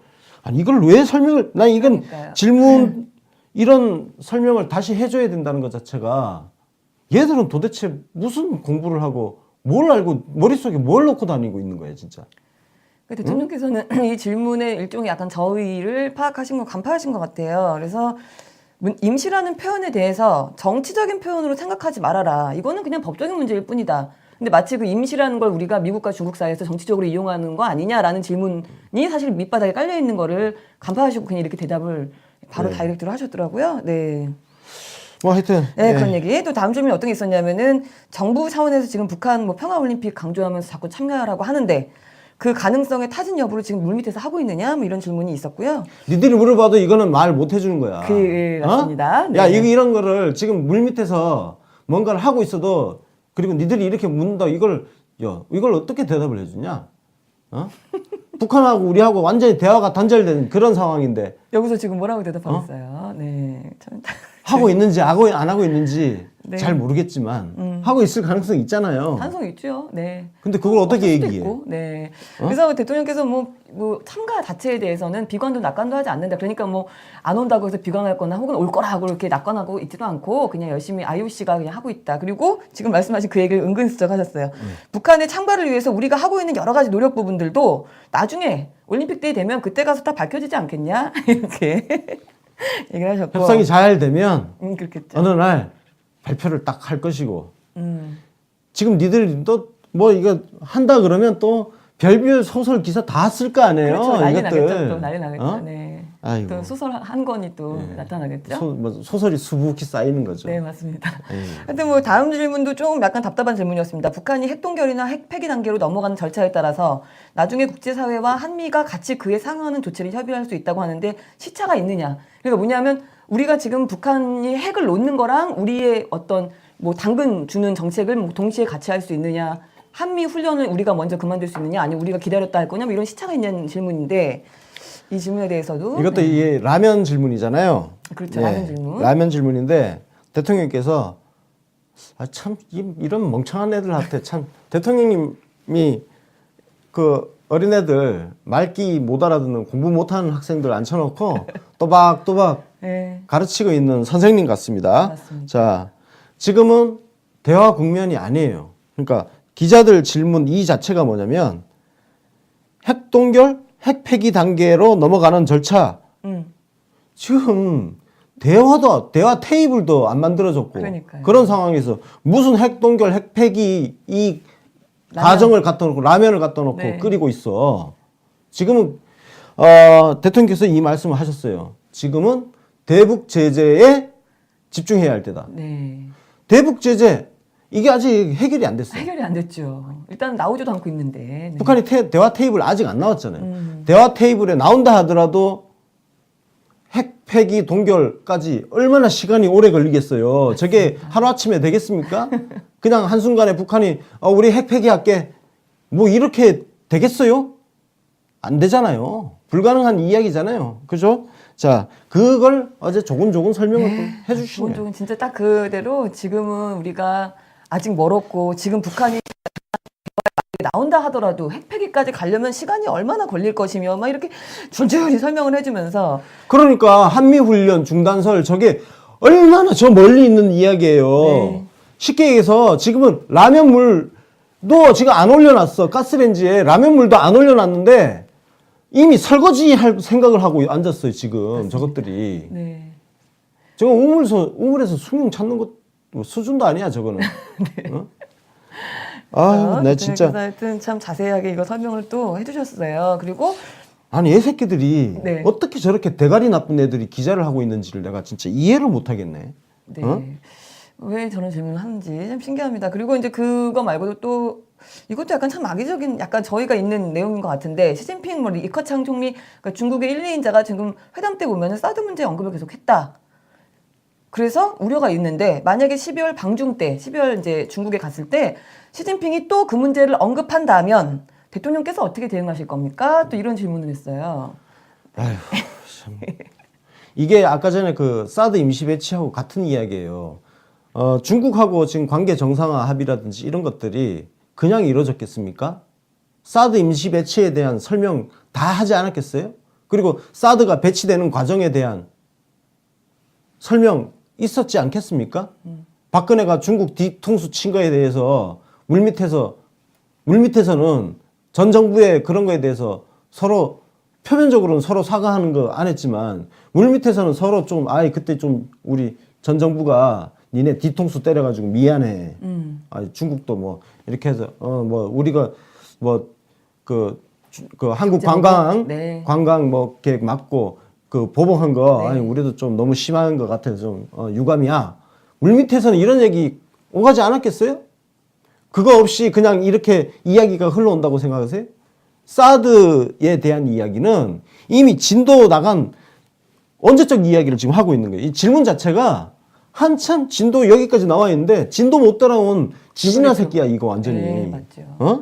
이걸 왜 설명을 난 이건 그러니까요. 질문 이런 설명을 다시 해줘야 된다는 것 자체가 얘들은 도대체 무슨 공부를 하고 뭘 알고 머릿속에 뭘 넣고 다니고 있는 거예요, 진짜. 대통령께서는 이 질문의 일종의 약간 저의를 간파하신 것 같아요. 그래서 임시라는 표현에 대해서 정치적인 표현으로 생각하지 말아라. 이거는 그냥 법적인 문제일 뿐이다. 근데 마치 그 임시라는 걸 우리가 미국과 중국 사이에서 정치적으로 이용하는 거 아니냐라는 질문이 사실 밑바닥에 깔려 있는 거를 간파하시고 그냥 이렇게 대답을 바로 다이렉트로 하셨더라고요. 네. 뭐 하여튼 그런 얘기. 또 다음 질문이 어떤 게 있었냐면은 정부 차원에서 지금 북한 뭐 평화올림픽 강조하면서 자꾸 참가하라고 하는데 그 가능성의 타진 여부를 지금 물밑에서 하고 있느냐 뭐 이런 질문이 있었고요. 니들이 물어봐도 이거는 말 못 해주는 거야. 맞습니다. 네. 야 이런 거를 지금 물밑에서 뭔가를 하고 있어도 그리고 니들이 이렇게 묻는다 이걸 야, 이걸 어떻게 대답을 해주냐? 어? 북한하고 우리하고 완전히 대화가 단절된 그런 상황인데 여기서 지금 뭐라고 대답하겠어요? 네. 참. 하고 있는지 안 하고 있는지 네. 잘 모르겠지만 하고 있을 가능성이 있잖아요. 가능성이 있죠. 네. 근데 그걸 어떻게 없을 수도 얘기해? 있고, 네. 그래서 대통령께서 뭐 참가 자체에 대해서는 비관도 낙관도 하지 않는다. 그러니까 뭐 안 온다고 해서 비관할 거나 혹은 올 거라고 이렇게 낙관하고 있지도 않고 그냥 열심히 IOC가 그냥 하고 있다. 그리고 지금 말씀하신 그 얘기를 은근슬쩍 하셨어요. 북한의 참가를 위해서 우리가 하고 있는 여러 가지 노력 부분들도 나중에 올림픽 때 되면 그때 가서 다 밝혀지지 않겠냐? 이렇게 얘기를 하셨고. 협상이 잘 되면 그렇겠죠. 어느 날 발표를 딱 할 것이고 지금 니들이 또 뭐 이거 한다 그러면 또 별별 소설 기사 다 쓸 거 아니에요. 그렇죠. 난리 이것들. 나겠죠. 또 난리 나겠죠. 어? 네. 아이고. 또 소설 한 권이 또 나타나겠죠. 소설이 수북히 쌓이는 거죠. 네, 맞습니다. 에이. 하여튼 뭐 다음 질문도 좀 약간 답답한 질문이었습니다. 북한이 핵동결이나 핵폐기 단계로 넘어가는 절차에 따라서 나중에 국제사회와 한미가 같이 그에 상응하는 조치를 협의할 수 있다고 하는데 시차가 있느냐. 그러니까 뭐냐면 우리가 지금 북한이 핵을 놓는 거랑 우리의 어떤 뭐 당근 주는 정책을 뭐 동시에 같이 할 수 있느냐. 한미 훈련을 우리가 먼저 그만둘 수 있느냐. 아니면 우리가 기다렸다 할 거냐. 뭐 이런 시차가 있는 질문인데 이 질문에 대해서도 이것도 네. 이게 라면 질문이잖아요. 그렇죠. 예, 라면 질문. 라면 질문인데 대통령께서 참 이런 멍청한 애들한테 참 대통령님이 그 어린애들 말귀 못 알아듣는 공부 못하는 학생들 앉혀놓고 또박또박 네. 가르치고 있는 선생님 같습니다. 맞습니다. 자, 지금은 대화 국면이 아니에요. 그러니까 기자들 질문 이 자체가 뭐냐면 핵 동결, 핵 폐기 단계로 넘어가는 절차. 지금 대화 테이블도 안 만들어졌고 그러니까요. 그런 상황에서 무슨 핵 동결, 핵 폐기 이 과정을 갖다 놓고 라면을 갖다 놓고 네. 끓이고 있어. 지금은 대통령께서 이 말씀을 하셨어요. 지금은 대북 제재에 집중해야 할 때다. 네. 대북 제재 이게 아직 해결이 안 됐어요. 해결이 안 됐죠. 일단 나오지도 않고 있는데. 네. 북한이 대화 테이블 아직 안 나왔잖아요. 대화 테이블에 나온다 하더라도 핵 폐기 동결까지 얼마나 시간이 오래 걸리겠어요. 저게 하루아침에 되겠습니까? 그냥 한순간에 북한이 우리 핵 폐기할게 뭐 이렇게 되겠어요? 안 되잖아요. 불가능한 이야기잖아요. 그죠? 자, 그걸 어제 조근조근 설명을 또 해주시네요. 조금 진짜 딱 그대로 지금은 우리가 아직 멀었고 지금 북한이 나온다 하더라도 핵폐기까지 가려면 시간이 얼마나 걸릴 것이며 막 이렇게 줄줄이 설명을 해주면서 그러니까 한미훈련 중단설 저게 얼마나 저 멀리 있는 이야기예요. 네. 쉽게 얘기해서 지금은 라면물도 지금 안 올려놨어. 가스레인지에 라면물도 안 올려놨는데 이미 설거지 할 생각을 하고 앉았어요. 지금 저것들이. 네. 저거 우물에서 숭늉 찾는 것 수준도 아니야 저거는. 네. 어? 아, 나 진짜. 하여튼 참 자세하게 이거 설명을 또 해주셨어요. 그리고 아니 애 새끼들이 네. 어떻게 저렇게 대가리 나쁜 애들이 기자를 하고 있는지를 내가 진짜 이해를 못 하겠네. 네. 어? 왜 저런 질문을 하는지 참 신기합니다. 그리고 이제 그거 말고도 또 이것도 약간 참 악의적인 약간 저희가 있는 내용인 것 같은데 시진핑 뭐 리커창 총리 그러니까 중국의 1, 2인자가 지금 회담 때 보면은 사드 문제 언급을 계속했다. 그래서 우려가 있는데 만약에 12월 방중 때 12월 이제 중국에 갔을 때 시진핑이 또 그 문제를 언급한다면 대통령께서 어떻게 대응하실 겁니까? 또 이런 질문을 했어요. 아휴, 참. 이게 아까 전에 그 사드 임시 배치하고 같은 이야기예요. 중국하고 지금 관계 정상화 합의라든지 이런 것들이 그냥 이루어졌겠습니까? 사드 임시 배치에 대한 설명 다 하지 않았겠어요? 그리고 사드가 배치되는 과정에 대한 설명 있었지 않겠습니까? 박근혜가 중국 뒤통수 친 거에 대해서 물밑에서는 전 정부의 그런 거에 대해서 서로 표면적으로는 서로 사과하는 거 안 했지만 물밑에서는 서로 좀 그때 좀 우리 전 정부가 니네 뒤통수 때려가지고 미안해. 중국도 뭐 이렇게 해서 뭐 우리가 뭐 그 한국 관광 네. 관광 뭐 계획 막고 그 보복한 거 네. 우리도 좀 너무 심한 것 같아서 좀 유감이야. 물밑에서는 이런 얘기 오가지 않았겠어요? 그거 없이 그냥 이렇게 이야기가 흘러온다고 생각하세요? 사드에 대한 이야기는 이미 진도 나간 언제적 이야기를 지금 하고 있는 거예요. 이 질문 자체가 한참 진도 여기까지 나와 있는데 진도 못 따라온 지진아 그렇죠. 새끼야 이거 완전히. 네, 맞죠. 어?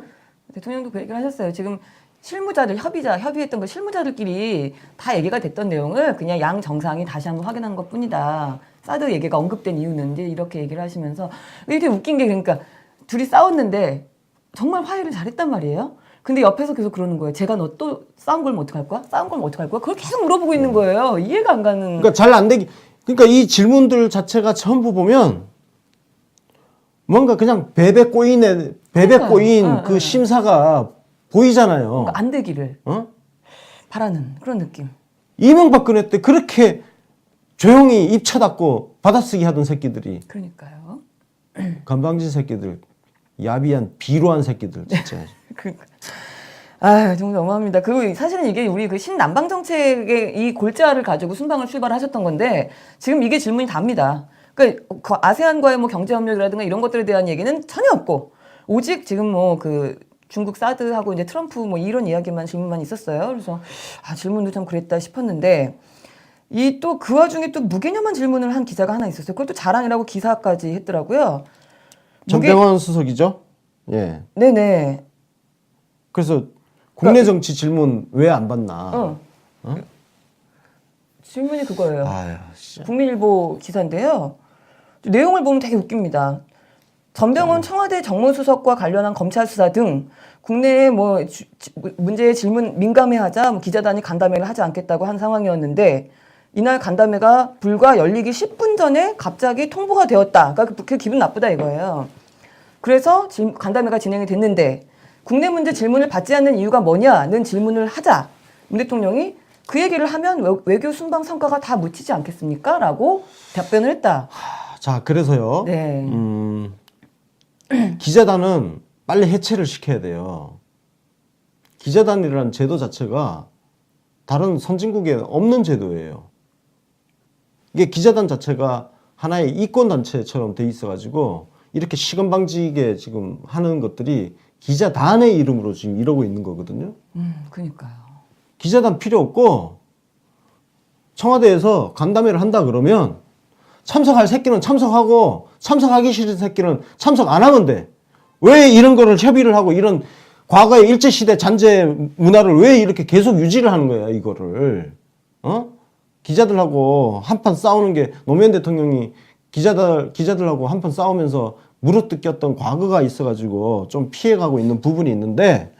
대통령도 그 얘기를 하셨어요. 지금 실무자들 협의했던 그 실무자들끼리 다 얘기가 됐던 내용을 그냥 양 정상이 다시 한번 확인한 것뿐이다. 사드 얘기가 언급된 이유는 이제 이렇게 얘기를 하시면서 이게 웃긴 게 그러니까 둘이 싸웠는데 정말 화해를 잘했단 말이에요. 근데 옆에서 계속 그러는 거예요. 제가 너 또 싸운 걸면 어떡할 거야? 싸운 걸면 어떡할 거야? 그걸 계속 물어보고 있는 거예요. 이해가 안 가는. 그러니까 잘 안 되기. 그러니까 이 질문들 자체가 전부 보면 뭔가 그냥 베베 꼬인 그러니까요. 그 심사가 보이잖아요. 그러니까 안 되기를 어? 바라는 그런 느낌. 이명박근혜 때 그렇게 조용히 입 쳐닫고 받아쓰기 하던 새끼들이 그러니까요. 건방진 새끼들, 야비한 비루한 새끼들 진짜. 그러니까. 아, 정말 너무합니다. 그 사실은 이게 우리 그 신남방 정책의 이 골자를 가지고 순방을 출발하셨던 건데 지금 이게 질문이 답니다. 그러니까 그 아세안과의 뭐 경제 협력이라든가 이런 것들에 대한 얘기는 전혀 없고 오직 지금 뭐 그 중국 사드하고 이제 트럼프 뭐 이런 이야기만 질문만 있었어요. 그래서 아, 질문도 참 그랬다 싶었는데 이 또 그 와중에 또 무개념한 질문을 한 기자가 하나 있었어요. 그것도 자랑이라고 기사까지 했더라고요. 전병헌 수석이죠. 예. 네네. 그래서 국내 정치 질문 왜 안 받나? 어. 질문이 그거예요. 아유, 진짜. 국민일보 기사인데요. 내용을 보면 되게 웃깁니다. 전병헌 청와대 정무수석과 관련한 검찰 수사 등 국내에 뭐 문제의 질문 민감해하자 뭐 기자단이 간담회를 하지 않겠다고 한 상황이었는데 이날 간담회가 불과 열리기 10분 전에 갑자기 통보가 되었다. 그러니까 그 기분 나쁘다 이거예요. 그래서 간담회가 진행이 됐는데 국내 문제 질문을 받지 않는 이유가 뭐냐는 질문을 하자 문 대통령이 그 얘기를 하면 외교 순방 성과가 다 묻히지 않겠습니까? 라고 답변을 했다. 자, 그래서요. 네. 기자단은 빨리 해체를 시켜야 돼요. 기자단이라는 제도 자체가 다른 선진국에 없는 제도예요. 이게 기자단 자체가 하나의 이권단체처럼 돼 있어가지고 이렇게 시건방지게 지금 하는 것들이 기자단의 이름으로 지금 이러고 있는 거거든요. 그니까요. 기자단 필요 없고 청와대에서 간담회를 한다 그러면 참석할 새끼는 참석하고 참석하기 싫은 새끼는 참석 안 하면 돼. 왜 이런 거를 협의를 하고 이런 과거의 일제시대 잔재 문화를 왜 이렇게 계속 유지를 하는 거야 이거를. 기자들하고 한판 싸우는 게 노무현 대통령이 기자들하고 한판 싸우면서 무릎 뜯겼던 과거가 있어가지고 좀 피해가고 있는 부분이 있는데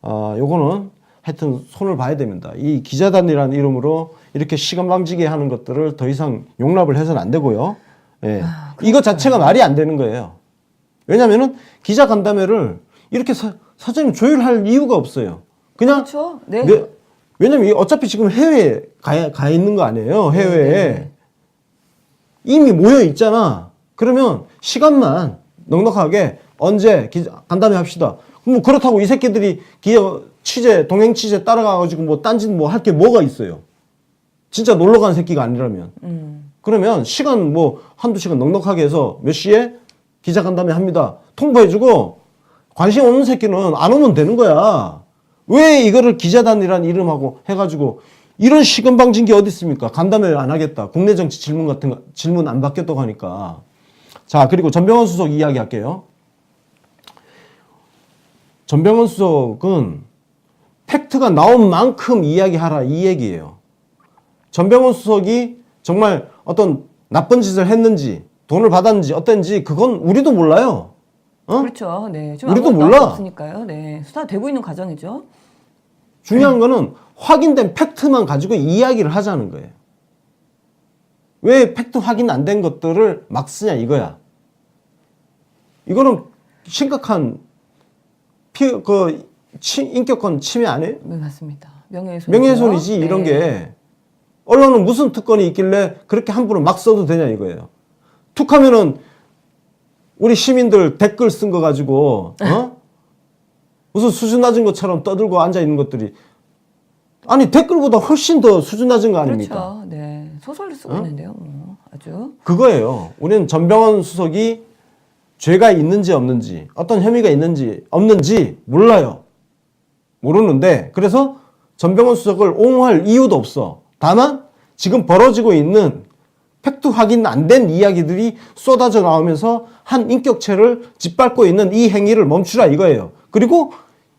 요거는 하여튼 손을 봐야 됩니다. 이 기자단이라는 이름으로 이렇게 시간방지게 하는 것들을 더 이상 용납을 해서는 안 되고요. 예. 이거 자체가 말이 안 되는 거예요. 왜냐면은 기자 간담회를 이렇게 사전에 조율할 이유가 없어요. 그냥 그렇죠. 네. 왜냐면 어차피 지금 해외에 가 있는 거 아니에요. 해외에. 네. 이미 모여 있잖아. 그러면 시간만 넉넉하게 언제 간담회 합시다. 뭐 그렇다고 이 새끼들이 동행 취재 따라가가지고 뭐 딴짓 뭐 할 게 뭐가 있어요. 진짜 놀러 간 새끼가 아니라면. 그러면 시간 뭐 한두 시간 넉넉하게 해서 몇 시에 기자 간담회 합니다. 통보해주고 관심 없는 새끼는 안 오면 되는 거야. 왜 이거를 기자단이란 이름하고 해가지고 이런 시건방진 게 어디 있습니까? 간담회 안 하겠다. 국내 정치 질문 같은 거 질문 안 받겠다고 하니까. 자, 그리고 전병헌 수석 이야기 할게요. 전병헌 수석은 팩트가 나온 만큼 이야기하라 이 얘기예요. 전병헌 수석이 정말 어떤 나쁜 짓을 했는지 돈을 받았는지 어땠는지 그건 우리도 몰라요. 그렇죠. 네. 지금 우리도 아무것도 몰라. 없으니까요. 네. 수사되고 있는 과정이죠. 중요한 거는 확인된 팩트만 가지고 이야기를 하자는 거예요. 왜 팩트 확인 안 된 것들을 막 쓰냐 이거야. 이거는 심각한 인격권 침해 아니에요? 네, 맞습니다. 명예훼손. 명예훼손이지 이런 게. 언론은 무슨 특권이 있길래 그렇게 함부로 막 써도 되냐 이거예요. 툭하면은 우리 시민들 댓글 쓴 거 가지고 무슨 수준 낮은 것처럼 떠들고 앉아 있는 것들이 아니 댓글보다 훨씬 더 수준 낮은 거 아닙니까? 그렇죠. 네. 소설을 쓰고 있는데요. 뭐. 아주. 그거예요. 우리는 전병헌 수석이 죄가 있는지 없는지 어떤 혐의가 있는지 없는지 몰라요. 모르는데 그래서 전병헌 수석을 옹호할 이유도 없어. 다만 지금 벌어지고 있는 팩트 확인 안 된 이야기들이 쏟아져 나오면서 한 인격체를 짓밟고 있는 이 행위를 멈추라 이거예요. 그리고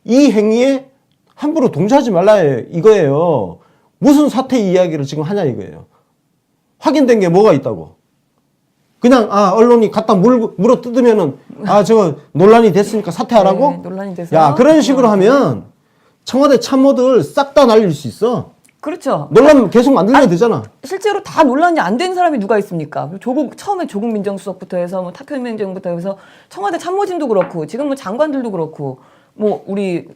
이 행위에 함부로 동조하지 말라 이거예요. 무슨 사태 이야기를 지금 하냐 이거예요. 확인된 게 뭐가 있다고. 그냥 언론이 갖다 물어 뜯으면은 저거 논란이 됐으니까 사퇴하라고? 네, 논란이 돼서. 야, 그런 식으로 하면 청와대 참모들 싹 다 날릴 수 있어. 그렇죠. 논란 계속 만들면 되잖아. 실제로 다 논란이 안 된 사람이 누가 있습니까? 처음에 조국 민정수석부터 해서 뭐 탁현민 행정부터 해서 청와대 참모진도 그렇고 지금 뭐 장관들도 그렇고 뭐 우리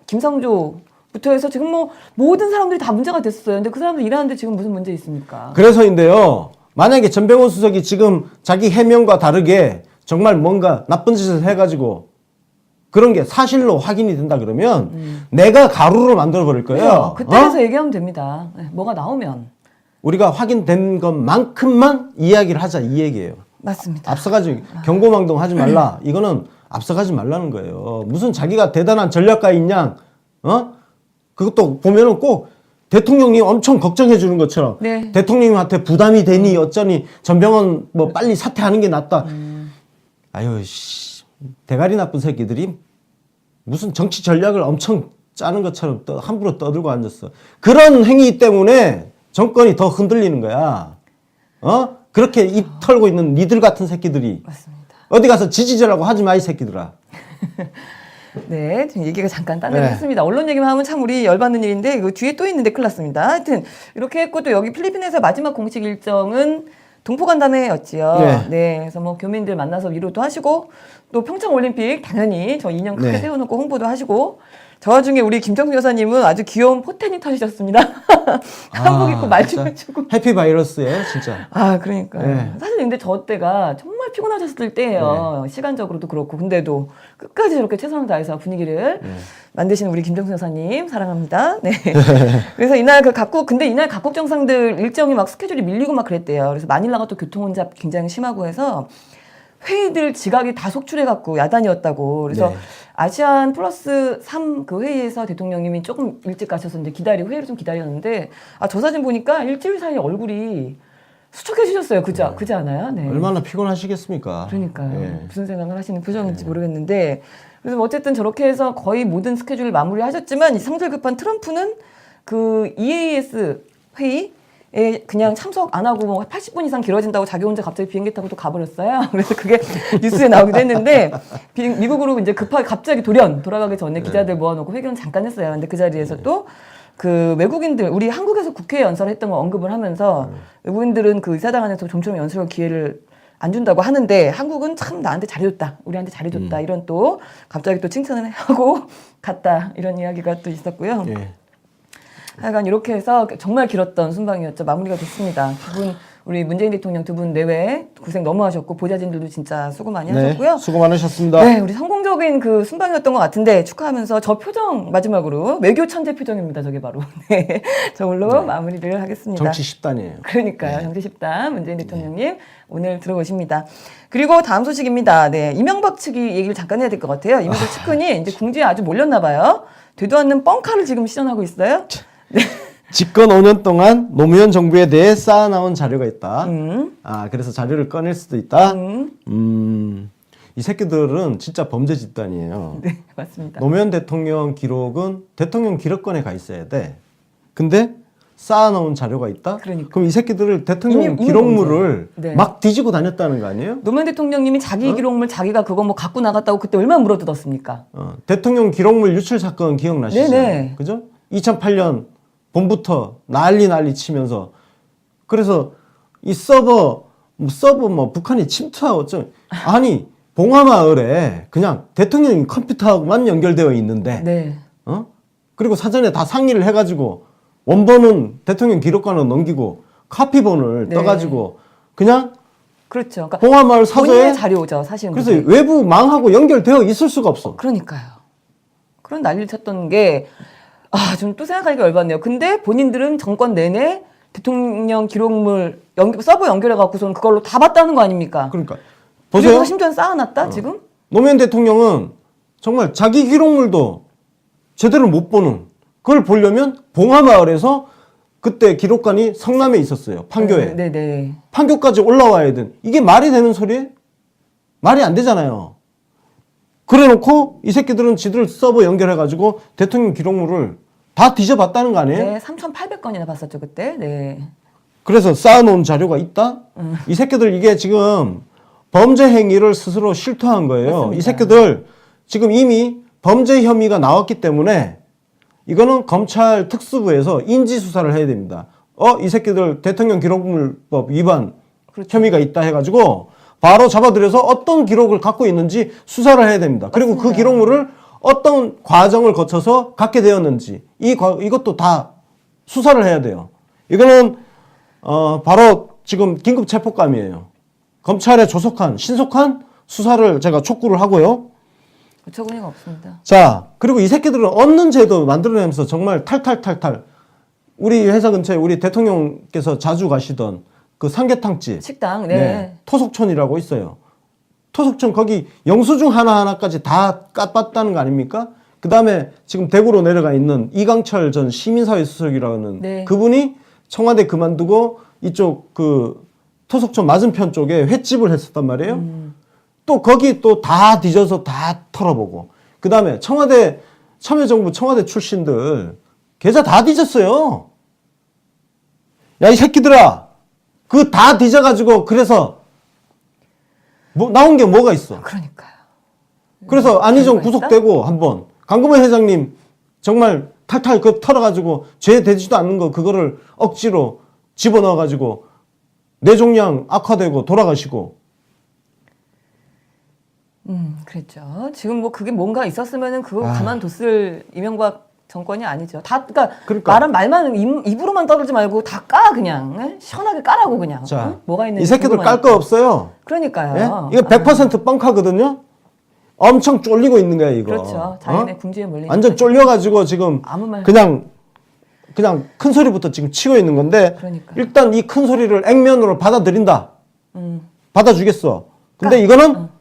김상조부터 해서 지금 뭐 모든 사람들이 다 문제가 됐어요. 근데 그 사람들 일하는데 지금 무슨 문제 있습니까? 그래서인데요. 만약에 전병헌 수석이 지금 자기 해명과 다르게 정말 뭔가 나쁜 짓을 해가지고 그런 게 사실로 확인이 된다 그러면 내가 가루로 만들어 버릴 거예요. 그때에서 얘기하면 됩니다. 네, 뭐가 나오면. 우리가 확인된 것만큼만 이야기를 하자 이 얘기예요. 맞습니다. 앞서가지 경고망동 하지 말라. 이거는 앞서가지 말라는 거예요. 무슨 자기가 대단한 전략가인 양, 그것도 보면은 꼭 대통령이 엄청 걱정해 주는 것처럼 네. 대통령한테 부담이 되니 어쩌니 전병헌 뭐 빨리 사퇴하는 게 낫다. 아유 씨, 대가리 나쁜 새끼들이 무슨 정치 전략을 엄청 짜는 것처럼 함부로 떠들고 앉았어. 그런 행위 때문에 정권이 더 흔들리는 거야. 그렇게 입 털고 있는 니들 같은 새끼들이 맞습니다. 어디 가서 지지자라고 하지 마 이 새끼들아. 네, 지금 얘기가 잠깐 딴 네. 데로 했습니다. 언론 얘기만 하면 참 우리 열받는 일인데 이거 뒤에 또 있는데 큰일 났습니다. 하여튼 이렇게 했고 또 여기 필리핀에서 마지막 공식 일정은 동포간담회였지요. 네. 그래서 뭐 교민들 만나서 위로도 하시고 또 평창올림픽 당연히 저 인형 크게 네. 세워놓고 홍보도 하시고 저 와중에 우리 김정수 여사님은 아주 귀여운 포텐이 터지셨습니다. 한복 입고 말 좀 해주고. 해피 바이러스예요 진짜. 그러니까요. 네. 사실 근데 저 때가 정말 피곤하셨을 때예요. 시간적으로도 그렇고. 근데도 끝까지 저렇게 최선을 다해서 분위기를 만드시는 우리 김정수 여사님 사랑합니다. 네. 그래서 이날 근데 이날 각국 정상들 일정이 막 스케줄이 밀리고 막 그랬대요. 그래서 마닐라가 또 교통 혼잡 굉장히 심하고 해서 회의들 지각이 다 속출해갖고 야단이었다고. 그래서 네. 아시안 플러스 3 그 회의에서 대통령님이 조금 일찍 가셔서 이제 회의를 좀 기다렸는데 저 사진 보니까 일주일 사이에 얼굴이 수척해지셨어요. 그지 않아요? 네. 얼마나 피곤하시겠습니까? 그러니까요. 예. 무슨 생각을 하시는 표정인지 모르겠는데 그래서 뭐 어쨌든 저렇게 해서 거의 모든 스케줄을 마무리하셨지만 이 성질급한 트럼프는 그 EAS 회의에 그냥 참석 안 하고 뭐 80분 이상 길어진다고 자기 혼자 갑자기 비행기 타고 또 가버렸어요. 그래서 그게 뉴스에 나오기도 했는데 미국으로 이제 급하게 갑자기 돌아가기 전에 기자들 모아놓고 회견 잠깐 했어요. 근데 그 자리에서 또 그 외국인들 우리 한국에서 국회 연설했던 거 언급을 하면서 외국인들은 그 의사당 안에서 좀처럼 연설할 기회를 안 준다고 하는데 한국은 참 나한테 잘해줬다, 우리한테 잘해줬다 이런 또 갑자기 또 칭찬을 하고 갔다 이런 이야기가 또 있었고요. 예. 하여간 이렇게 해서 정말 길었던 순방이었죠. 마무리가 됐습니다. 우리 문재인 대통령 두 분 내외 고생 너무 하셨고 보좌진들도 진짜 수고 많이 하셨고요. 수고 많으셨습니다. 네, 우리 성공적인 그 순방이었던 것 같은데 축하하면서 저 표정 마지막으로 외교 천재 표정입니다. 저게 바로 네, 저걸로 마무리를 하겠습니다. 정치 10단이에요. 그러니까요. 정치 10단 문재인 대통령님 오늘 들어오십니다. 그리고 다음 소식입니다. 네, 이명박 측이 얘기를 잠깐 해야 될 것 같아요. 이명박 측근이 이제 궁지에 아주 몰렸나 봐요. 되도 않는 뻥카를 지금 시전하고 있어요. 네. 집권 5년 동안 노무현 정부에 대해 쌓아나온 자료가 있다. 그래서 자료를 꺼낼 수도 있다. 이 새끼들은 진짜 범죄 집단이에요. 네, 맞습니다. 노무현 대통령 기록은 대통령 기록관에 가 있어야 돼. 근데 쌓아놓은 자료가 있다? 그러니까. 그럼 이 새끼들을 대통령 이미 기록물을 네. 막 뒤지고 다녔다는 거 아니에요? 노무현 대통령님이 자기 기록물 자기가 그거 뭐 갖고 나갔다고 그때 얼마나 물어뜯었습니까? 대통령 기록물 유출 사건 기억나시죠? 네네. 그죠? 2008년 봄부터 난리 치면서 그래서 이 서버 뭐 북한이 침투하고 아니 봉화마을에 그냥 대통령 컴퓨터하고만 연결되어 있는데 네. 그리고 사전에 다 상의를 해가지고 원본은 대통령 기록관으로 넘기고 카피본을 네. 떠가지고 그냥 그렇죠. 그러니까 봉화마을 사저에 본인의 자료죠, 사실은. 그래서 외부 망하고 연결되어 있을 수가 없어. 그러니까요. 그런 난리를 쳤던 게 좀 또 생각하기가 열받네요. 근데 본인들은 정권 내내 대통령 기록물 서버 연결해 갖고서는 그걸로 다 봤다는 거 아닙니까? 그러니까 보세요. 보세요. 심지어 쌓아놨다 지금? 노무현 대통령은 정말 자기 기록물도 제대로 못 보는 그걸 보려면 봉화마을에서 그때 기록관이 성남에 있었어요. 판교에. 네네. 판교까지 올라와야 돼. 이게 말이 되는 소리예요? 말이 안 되잖아요. 그래놓고 이 새끼들은 지들 서버 연결해가지고 대통령 기록물을 다 뒤져봤다는 거 아니에요? 네, 3,800건이나 봤었죠 그때. 네. 그래서 쌓아놓은 자료가 있다? 이 새끼들 이게 지금 범죄 행위를 스스로 실토한 거예요. 맞습니다. 이 새끼들 지금 이미 범죄 혐의가 나왔기 때문에 이거는 검찰 특수부에서 인지수사를 해야 됩니다. 이 새끼들 대통령 기록물법 위반 그렇죠. 혐의가 있다 해가지고 바로 잡아들여서 어떤 기록을 갖고 있는지 수사를 해야 됩니다. 그리고 맞습니다. 그 기록물을 어떤 과정을 거쳐서 갖게 되었는지 이것도 다 수사를 해야 돼요. 이거는 바로 지금 긴급 체포감이에요. 검찰에 조속한 신속한 수사를 제가 촉구를 하고요. 어처구니가 없습니다. 자, 그리고 이 새끼들은 얻는 제도 만들어내면서 정말 탈탈탈탈. 우리 회사 근처에 우리 대통령께서 자주 가시던 그 삼계탕집. 식당, 네. 토속촌이라고 있어요. 토속촌 거기 영수증 하나하나까지 다 깠봤다는 거 아닙니까? 그 다음에 지금 대구로 내려가 있는 이강철 전 시민사회 수석이라는 네. 그분이 청와대 그만두고 이쪽 그 토속촌 맞은편 쪽에 횟집을 했었단 말이에요. 또 거기 또 다 뒤져서 다 털어보고. 그 다음에 청와대, 참여정부 청와대 출신들 계좌 다 뒤졌어요. 야, 이 새끼들아. 그 다 뒤져가지고 그래서 뭐 나온 게 뭐가 있어? 그러니까요. 그래서 안희정 별거 있다? 구속되고 한번 강금호 회장님 정말 탈탈 그 털어가지고 죄 되지도 않는 거 그거를 억지로 집어넣어가지고 뇌종양 악화되고 돌아가시고. 그랬죠. 지금 뭐 그게 뭔가 있었으면은 그거 가만뒀을 이명박 정권이 아니죠. 다 그러니까 말은 말만 입으로만 떠들지 말고 다 까 그냥 예? 시원하게 까라고 그냥. 자, 응? 뭐가 있는지 이 새끼들 깔 거 없어요. 그러니까요. 예? 이거 100% 뻥카거든요. 엄청 쫄리고 있는 거야 이거. 그렇죠. 자연의 궁지에 몰리니까. 완전 쫄려가지고 지금 아무 말. 그냥 큰 소리부터 지금 치고 있는 건데 그러니까요. 일단 이 큰 소리를 액면으로 받아들인다. 받아주겠어. 근데 까. 이거는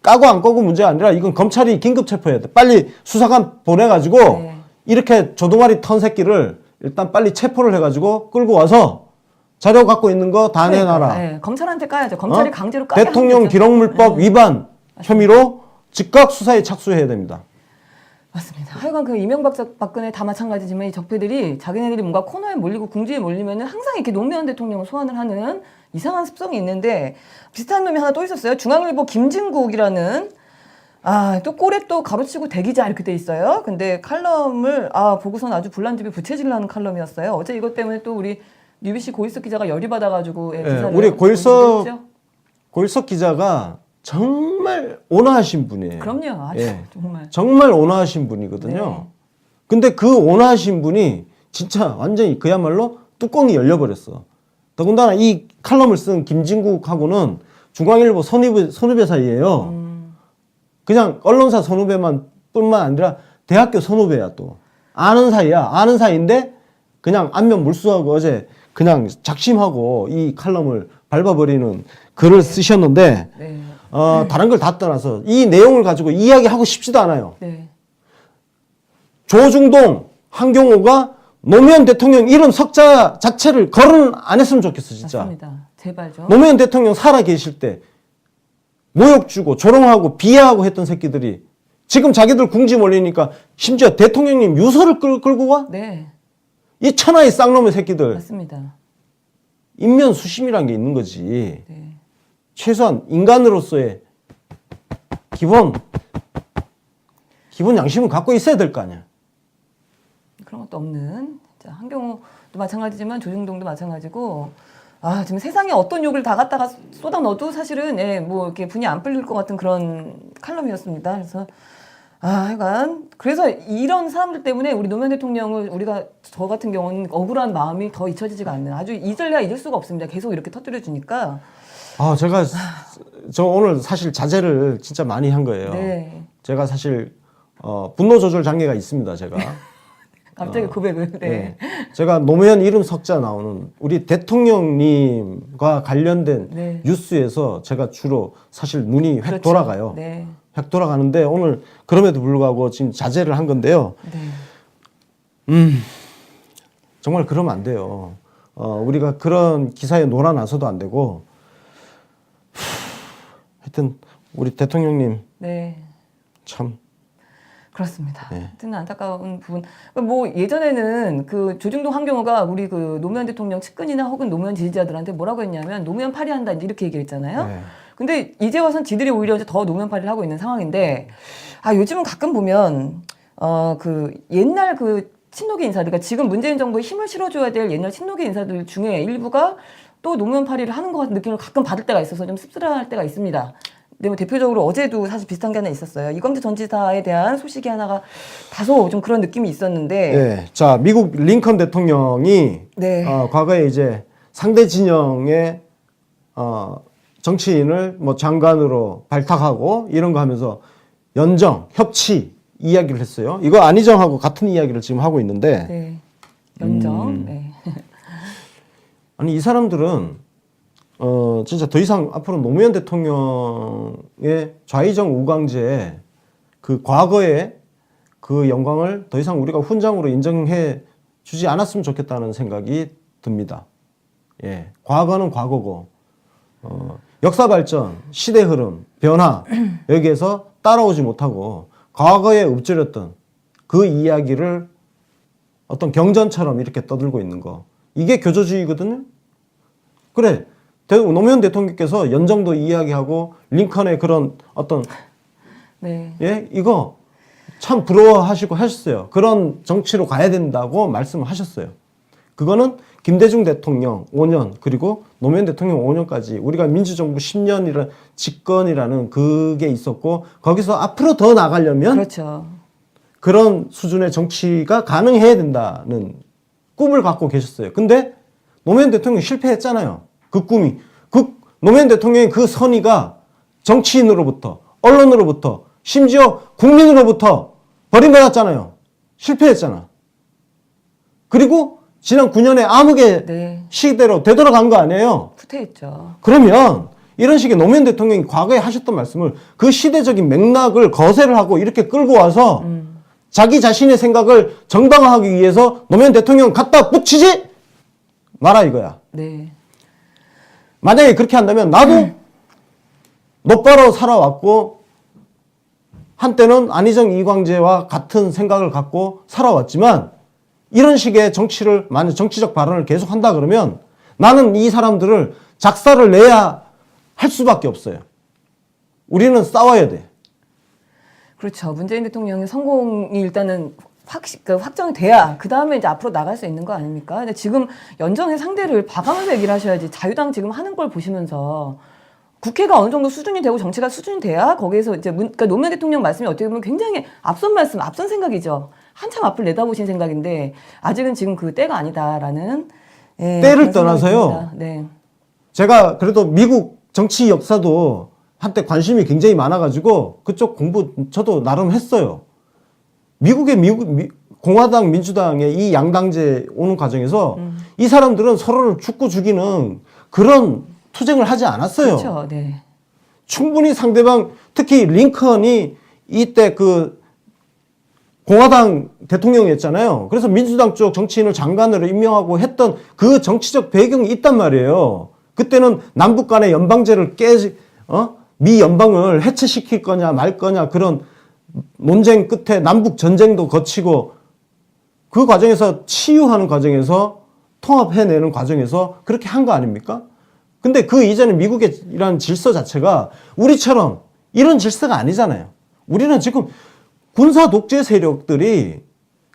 까고 안 까고 문제가 아니라 이건 검찰이 긴급 체포해야 돼. 빨리 수사관 보내가지고 네. 이렇게 조동아리 턴 새끼를 일단 빨리 체포를 해가지고 끌고 와서 자료 갖고 있는 거 다 내놔라. 네. 검찰한테 까야죠. 검찰이 강제로 까게 대통령 하는 거죠. 기록물법 위반 혐의로 즉각 수사에 착수해야 됩니다. 맞습니다. 하여간 그 이명박 박근혜 다 마찬가지지만 이 적폐들이 자기네들이 뭔가 코너에 몰리고 궁지에 몰리면은 항상 이렇게 노무현 대통령을 소환을 하는 이상한 습성이 있는데 비슷한 놈이 하나 또 있었어요. 중앙일보 김진국이라는 또 꼴에 또 가로치고 대기자 이렇게 돼 있어요. 근데 칼럼을 보고선 아주 불난집이 부채질 나는 칼럼이었어요. 어제 이것 때문에 또 우리 UBC 고일석 기자가 열이 받아가지고 기사를 우리 보여주기도 했죠. 고일석 기자가 정말 온화하신 분이에요. 그럼요. 아주 정말 온화하신 분이거든요. 네. 근데 그 온화하신 분이 진짜 완전히 그야말로 뚜껑이 열려버렸어. 더군다나 이 칼럼을 쓴 김진국하고는 중앙일보 선후배 사이예요. 그냥 언론사 선후배만 뿐만 아니라 대학교 선후배야 또. 아는 사이야. 아는 사이인데 그냥 안면 물수하고 어제 그냥 작심하고 이 칼럼을 밟아버리는 글을 쓰셨는데 네. 다른 걸 다 떠나서 이 내용을 가지고 이야기하고 싶지도 않아요. 네. 조중동, 한경호가 노무현 대통령 이름 석자 자체를 거론 안 했으면 좋겠어, 진짜. 맞습니다. 제발 좀. 노무현 대통령 살아 계실 때 모욕 주고 조롱하고 비하하고 했던 새끼들이 지금 자기들 궁지 몰리니까 심지어 대통령님 유서를 끌고 가? 네. 이 천하의 쌍놈의 새끼들. 맞습니다. 인면수심이란 게 있는 거지. 네. 최소한 인간으로서의 기본 양심은 갖고 있어야 될 거 아니야. 그런 것도 없는 한경호도 마찬가지지만 조중동도 마찬가지고 지금 세상에 어떤 욕을 다 갖다가 쏟아 넣어도 사실은 뭐 이렇게 분이 안 풀릴 것 같은 그런 칼럼이었습니다. 그래서 하여간 그래서 이런 사람들 때문에 우리 노무현 대통령을 저 같은 경우는 억울한 마음이 더 잊혀지지가 않는 아주 잊을래야 잊을 수가 없습니다. 계속 이렇게 터뜨려 주니까. 저 오늘 사실 자제를 진짜 많이 한 거예요. 네. 제가 사실 분노 조절 장애가 있습니다. 제가. 갑자기 고백을. 네. 제가 노무현 이름 석자 나오는 우리 대통령님과 관련된 네. 뉴스에서 제가 주로 사실 눈이 획 그렇죠. 돌아가요. 네. 획 돌아가는데 오늘 그럼에도 불구하고 지금 자제를 한 건데요. 네. 정말 그러면 안 돼요. 우리가 그런 기사에 놀아나서도 안 되고, 하여튼 우리 대통령님 네. 참. 그렇습니다. 네. 하여튼 안타까운 부분. 뭐 예전에는 그 조중동 한경호가 우리 그 노무현 대통령 측근이나 혹은 노무현 지지자들한테 뭐라고 했냐면 노무현 파리한다 이렇게 얘기했잖아요. 네. 근데 이제 와선 지들이 오히려 이제 더 노무현 파리를 하고 있는 상황인데, 요즘은 가끔 보면 그 옛날 그 친노계 인사들, 그러니까 지금 문재인 정부에 힘을 실어줘야 될 옛날 친노계 인사들 중에 일부가 또 노무현 파리를 하는 것 같은 느낌을 가끔 받을 때가 있어서 좀 씁쓸할 때가 있습니다. 근데 뭐 대표적으로 어제도 사실 비슷한 게 하나 있었어요. 이광재 전 지사에 대한 소식이 하나가 다소 좀 그런 느낌이 있었는데. 네. 자, 미국 링컨 대통령이 네. 과거에 이제 상대 진영의 정치인을 뭐 장관으로 발탁하고 이런 거 하면서 연정, 협치 이야기를 했어요. 이거 안희정하고 같은 이야기를 지금 하고 있는데. 네. 연정. 네. 아니, 이 사람들은 진짜 더 이상 앞으로 노무현 대통령의 좌의정 우광재의 그 과거의 그 영광을 더 이상 우리가 훈장으로 인정해 주지 않았으면 좋겠다는 생각이 듭니다. 예. 과거는 과거고, 역사 발전, 시대 흐름, 변화, 여기에서 따라오지 못하고 과거에 읊조렸던 그 이야기를 어떤 경전처럼 이렇게 떠들고 있는 거. 이게 교조주의거든요? 그래. 노무현 대통령께서 연정도 이야기하고 링컨의 그런 어떤 네. 예 이거 참 부러워하시고 하셨어요. 그런 정치로 가야 된다고 말씀을 하셨어요. 그거는 김대중 대통령 5년 그리고 노무현 대통령 5년까지 우리가 민주정부 10년이라는 집권이라는 그게 있었고 거기서 앞으로 더 나가려면 그렇죠. 그런 수준의 정치가 가능해야 된다는 꿈을 갖고 계셨어요. 근데 노무현 대통령 실패했잖아요. 그 꿈이. 노무현 대통령의 그 선의가 정치인으로부터, 언론으로부터, 심지어 국민으로부터 버림받았잖아요. 실패했잖아. 그리고 지난 9년에 암흑의 네. 시대로 되돌아간 거 아니에요? 후퇴했죠. 그러면 이런 식의 노무현 대통령이 과거에 하셨던 말씀을 그 시대적인 맥락을 거세를 하고 이렇게 끌고 와서 자기 자신의 생각을 정당화하기 위해서 노무현 대통령 갖다 붙이지 마라 이거야. 네. 만약에 그렇게 한다면 나도 똑바로 살아왔고 한때는 안희정 이광재와 같은 생각을 갖고 살아왔지만 이런 식의 정치를 만약 정치적 발언을 계속 한다 그러면 나는 이 사람들을 작사를 내야 할 수밖에 없어요. 우리는 싸워야 돼. 그렇죠. 문재인 대통령의 성공이 일단은 확정이 돼야 그 다음에 이제 앞으로 나갈 수 있는 거 아닙니까? 근데 지금 연정의 상대를 봐가면서 얘기를 하셔야지. 자유당 지금 하는 걸 보시면서 국회가 어느 정도 수준이 되고 정치가 수준이 돼야 거기에서 이제 그러니까 노무현 대통령 말씀이 어떻게 보면 굉장히 앞선 생각이죠. 한참 앞을 내다보신 생각인데 아직은 지금 그 때가 아니다라는 때를 떠나서요. 네. 제가 그래도 미국 정치 역사도 한때 관심이 굉장히 많아가지고 그쪽 공부 저도 나름 했어요. 미국의 공화당, 민주당의 이 양당제 오는 과정에서 이 사람들은 서로를 죽고 죽이는 그런 투쟁을 하지 않았어요. 그렇죠. 네. 충분히 상대방, 특히 링컨이 이때 그 공화당 대통령이었잖아요. 그래서 민주당 쪽 정치인을 장관으로 임명하고 했던 그 정치적 배경이 있단 말이에요. 그때는 남북 간의 연방제를 미 연방을 해체시킬 거냐 말 거냐 그런 논쟁 끝에 남북 전쟁도 거치고 그 과정에서 치유하는 과정에서 통합해내는 과정에서 그렇게 한 거 아닙니까? 근데 그 이전에 미국의 이런 질서 자체가 우리처럼 이런 질서가 아니잖아요. 우리는 지금 군사 독재 세력들이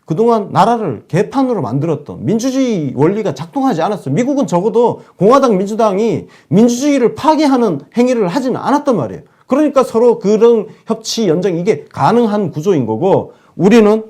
그동안 나라를 개판으로 만들었던 민주주의 원리가 작동하지 않았어요. 미국은 적어도 공화당 민주당이 민주주의를 파괴하는 행위를 하지는 않았단 말이에요. 그러니까 서로 그런 협치, 연정 이게 가능한 구조인 거고 우리는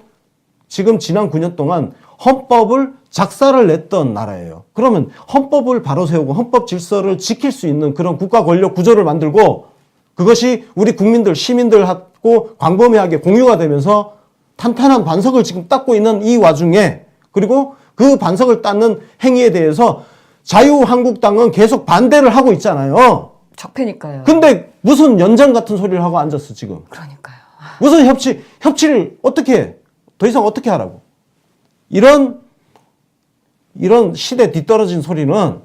지금 지난 9년 동안 헌법을 작사를 냈던 나라예요. 그러면 헌법을 바로 세우고 헌법 질서를 지킬 수 있는 그런 국가 권력 구조를 만들고 그것이 우리 국민들, 시민들하고 광범위하게 공유가 되면서 탄탄한 반석을 지금 닦고 있는 이 와중에 그리고 그 반석을 닦는 행위에 대해서 자유한국당은 계속 반대를 하고 있잖아요. 적폐니까요. 근데 무슨 연장 같은 소리를 하고 앉았어 지금. 그러니까요. 무슨 협치를 어떻게 해? 더 이상 어떻게 하라고. 이런 이런 시대 뒤떨어진 소리는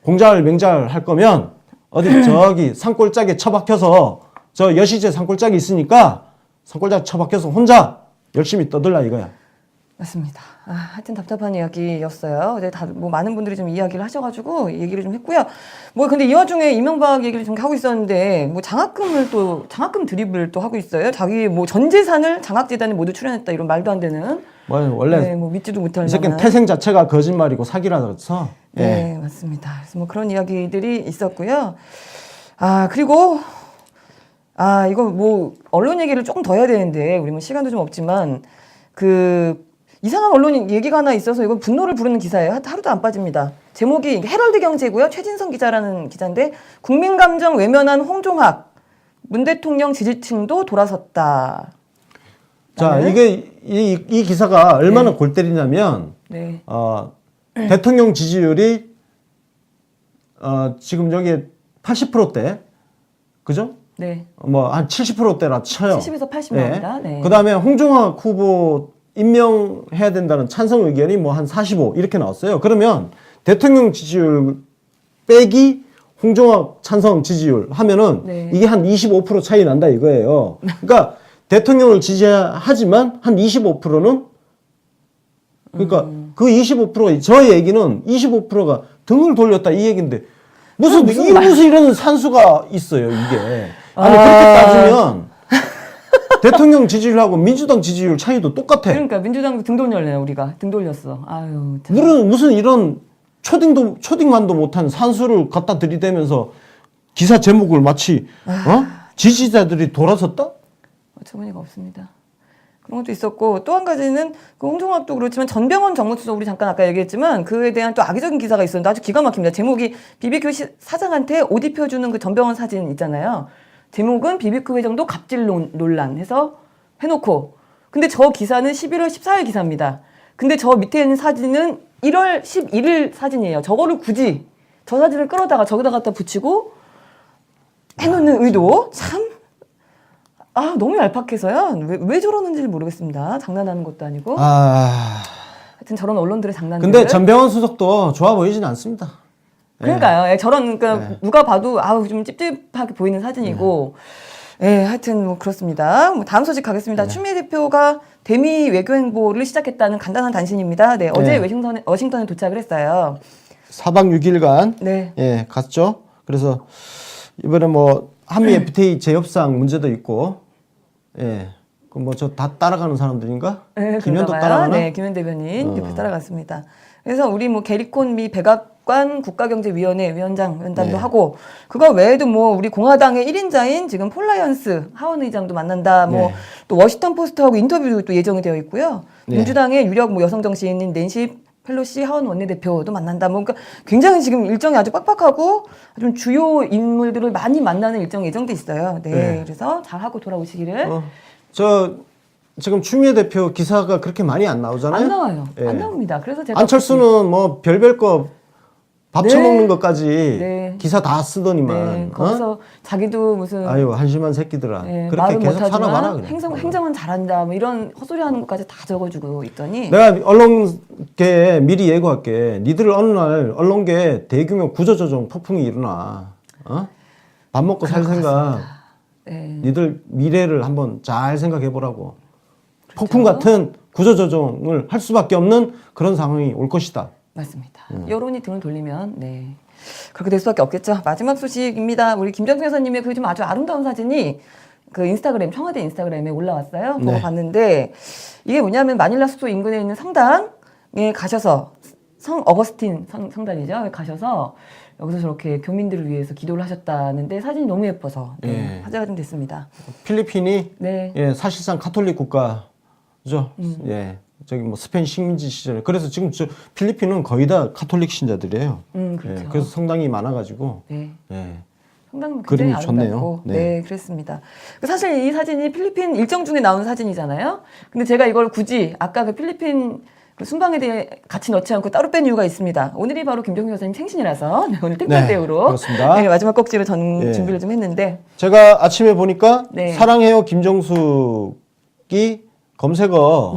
공잘 맹잘 할 거면 어디 저기 산골짜기에 처박혀서 저 여시제 산골짜기 있으니까 산골짜기 처박혀서 혼자 열심히 떠들라 이거야. 맞습니다. 하여튼 답답한 이야기였어요. 근데 뭐 많은 분들이 좀 이야기를 하셔가지고 얘기를 좀 했고요. 뭐 근데 이 와중에 이명박 얘기를 좀 하고 있었는데 뭐 장학금 드립을 또 하고 있어요. 자기 뭐 전 재산을 장학재단에 모두 출연했다 이런 말도 안 되는. 뭐 원래 네, 뭐 믿지도 못할 이 새끼는 만한. 태생 자체가 거짓말이고 사기라서. 네, 예. 맞습니다. 그래서 뭐 그런 이야기들이 있었고요. 그리고 이거 뭐 언론 얘기를 조금 더 해야 되는데 우리 뭐 시간도 좀 없지만 그 이상한 언론 얘기가 하나 있어서 이건 분노를 부르는 기사예요. 하루도 안 빠집니다. 제목이 헤럴드 경제고요. 최진성 기자라는 기자인데 국민감정 외면한 홍종학 문 대통령 지지층도 돌아섰다. 자, 이게 이 기사가 얼마나 골 때리냐면 네. 대통령 지지율이 지금 여기 80%대 그죠? 네. 뭐 한 70%대라 쳐요. 70에서 80 나옵니다. 네. 그다음에 홍종학 후보 임명해야 된다는 찬성 의견이 뭐 한 45 이렇게 나왔어요. 그러면 대통령 지지율 빼기 홍종학 찬성 지지율 하면은 네. 이게 한 25% 차이 난다 이거예요. 그러니까 대통령을 지지하지만 한 25%는 그러니까 그 25% 저 얘기는 25%가 등을 돌렸다 이 얘기인데 무슨 이런 산수가 있어요 이게. 아니 그렇게 따지면 대통령 지지율하고 민주당 지지율 차이도 똑같아. 그러니까 민주당도 등 돌렸네요 우리가. 등 돌렸어. 아유. 참. 무슨 이런 초딩만도 못한 산수를 갖다 들이대면서 기사 제목을 마치 지지자들이 돌아섰다? 어처구니가 없습니다. 그런 것도 있었고 또 한 가지는 그 홍종학도 그렇지만 전병헌 정무수석 우리 잠깐 아까 얘기했지만 그에 대한 또 악의적인 기사가 있었는데 아주 기가 막힙니다. 제목이 BBQ 사장한테 옷 입혀주는 그 전병헌 사진 있잖아요. 제목은 BBQ 회장도 갑질 논란 해서 해놓고 근데 저 기사는 11월 14일 기사입니다. 근데 저 밑에 있는 사진은 1월 11일 사진이에요. 저거를 굳이 저 사진을 끌어다가 저기다 갖다 붙이고 해놓는 의도 참 너무 얄팍해서요. 왜 저러는지 모르겠습니다. 장난하는 것도 아니고. 하여튼 저런 언론들의 장난들. 근데 전병헌 수석도 좋아 보이진 않습니다. 그러니까요. 그러니까 누가 봐도 좀 찝찝하게 보이는 사진이고. 하여튼 뭐 그렇습니다. 뭐 다음 소식 가겠습니다. 추미애 대표가 대미 외교 행보를 시작했다는 간단한 단신입니다. 네, 어제 워싱턴에 도착을 했어요. 4박 6일간 네. 갔죠. 그래서 이번에 뭐 한미 FTA 재협상 문제도 있고, 그 뭐 저 다 따라가는 사람들인가? 네, 김현도 그런가 봐요. 따라가나? 네, 김현 대변인 옆에 따라갔습니다. 그래서 우리 뭐 게리콘 미 백악관 국가경제위원회 위원단도 하고 그거 외에도 뭐 우리 공화당의 1인자인 지금 폴라이언스 하원 의장도 만난다. 뭐 또 워싱턴 포스트하고 인터뷰도 또 예정이 되어 있고요. 민주당의 유력 뭐 여성 정치인인 낸시 펠로시 하원 원내대표도 만난다. 뭐 그러니까 굉장히 지금 일정이 아주 빡빡하고 좀 주요 인물들을 많이 만나는 일정이 예정돼 있어요. 네. 그래서 잘 하고 돌아오시기를. 지금 추미애 대표 기사가 그렇게 많이 안 나오잖아요. 안 나와요. 안 나옵니다. 그래서 제가 안철수는 뭐 별별 거 밥 처먹는 것까지 기사 다 쓰더니만. 거기서 자기도 무슨 한심한 새끼들아. 그렇게 말은 계속 살아봐라. 못하지만 행정은 잘한다. 뭐 이런 헛소리하는 것까지 다 적어주고 있더니 내가 언론계에 미리 예고할게. 니들 어느 날 언론계에 대규모 구조조정 폭풍이 일어나. 밥 먹고 살 생각. 니들 미래를 한번 잘 생각해 보라고. 그렇죠? 폭풍 같은 구조조정을 할 수밖에 없는 그런 상황이 올 것이다. 맞습니다. 여론이 등을 돌리면 그렇게 될 수밖에 없겠죠. 마지막 소식입니다. 우리 김정수 여사님의 그 좀 아주 아름다운 사진이 그 인스타그램 청와대 인스타그램에 올라왔어요. 그거 봤는데 이게 뭐냐면 마닐라 숙소 인근에 있는 성당에 가셔서 성 어거스틴 성당이죠. 가셔서 여기서 저렇게 교민들을 위해서 기도를 하셨다는데 사진이 너무 예뻐서 화제가 좀 됐습니다. 필리핀이 사실상 카톨릭 국가죠. 저기 뭐 스페인 식민지 시절에 그래서 지금 저 필리핀은 거의 다 카톨릭 신자들이에요. 그렇죠. 그래서 성당이 많아가지고 성당은 그림이 굉장히 좋네요. 아름답고 그랬습니다. 사실 이 사진이 필리핀 일정 중에 나온 사진이잖아요. 근데 제가 이걸 굳이 아까 그 필리핀 그 순방에 대해 같이 넣지 않고 따로 뺀 이유가 있습니다. 오늘이 바로 김정수 여사님 생신이라서 오늘 특별대우로 그렇습니다. 마지막 꼭지로 준비를 좀 했는데 제가 아침에 보니까 사랑해요 김정숙이 검색어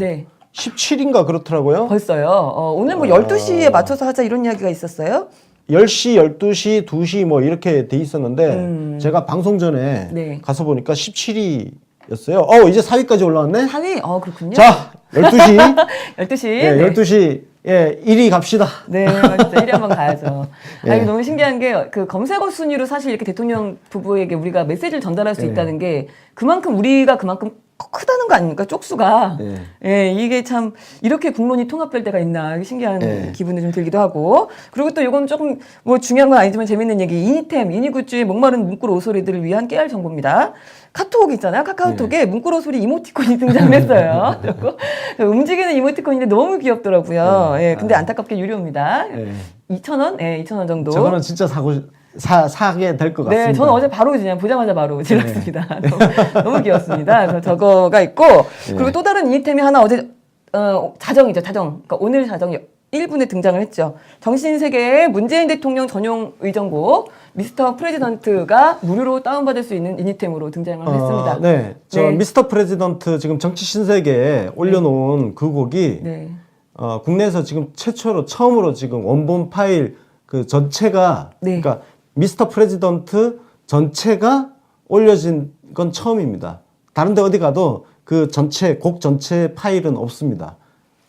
17인가 그렇더라고요. 벌써요. 오늘 뭐 12시에 맞춰서 하자 이런 이야기가 있었어요? 10시, 12시, 2시 뭐 이렇게 돼 있었는데 제가 방송 전에 네. 가서 보니까 17위였어요. 이제 4위까지 올라왔네. 4위? 그렇군요. 자, 12시. 12시. 예, 네. 12시. 예, 1위 갑시다. 네, 맞죠. 1위 한번 가야죠. 예. 아니, 너무 신기한 게, 그 검색어 순위로 사실 이렇게 대통령 부부에게 우리가 메시지를 전달할 수 예. 있다는 게 그만큼 우리가 그만큼 크다는 거 아닙니까? 쪽수가. 예. 예, 이게 참 이렇게 국론이 통합될 때가 있나 이게 신기한 예. 기분이 좀 들기도 하고. 그리고 또 이건 조금 뭐 중요한 건 아니지만 재밌는 얘기. 이니템, 이니굿즈의 목마른 문구로 오소리들을 위한 깨알 정보입니다. 카톡 있잖아요. 카카오톡에 문구로 오소리 이모티콘이 등장했어요. 그리고 움직이는 이모티콘인데 너무 귀엽더라고요. 예, 근데 안타깝게 유료입니다. 예. 2,000원? 예, 2,000원 정도. 저거는 진짜 사게 될 것 같습니다. 네, 저는 어제 바로 그냥 보자마자 바로 질렀습니다. 너무 귀엽습니다. 그래서 저거가 있고, 그리고 또 다른 이니템이 하나 어제, 자정이죠, 자정. 그러니까 오늘 자정 1분에 등장을 했죠. 정신세계의 문재인 대통령 전용 의정부, 미스터 프레지던트가 무료로 다운받을 수 있는 이니템으로 등장을 했습니다. 네. 저 네. 미스터 프레지던트 지금 정치 신세계에 올려놓은 그 곡이 네. 국내에서 지금 최초로 처음으로 지금 원본 파일 그 전체가 네. 그러니까 미스터 프레지던트 전체가 올려진 건 처음입니다. 다른 데 어디 가도 그 전체 곡 전체 파일은 없습니다.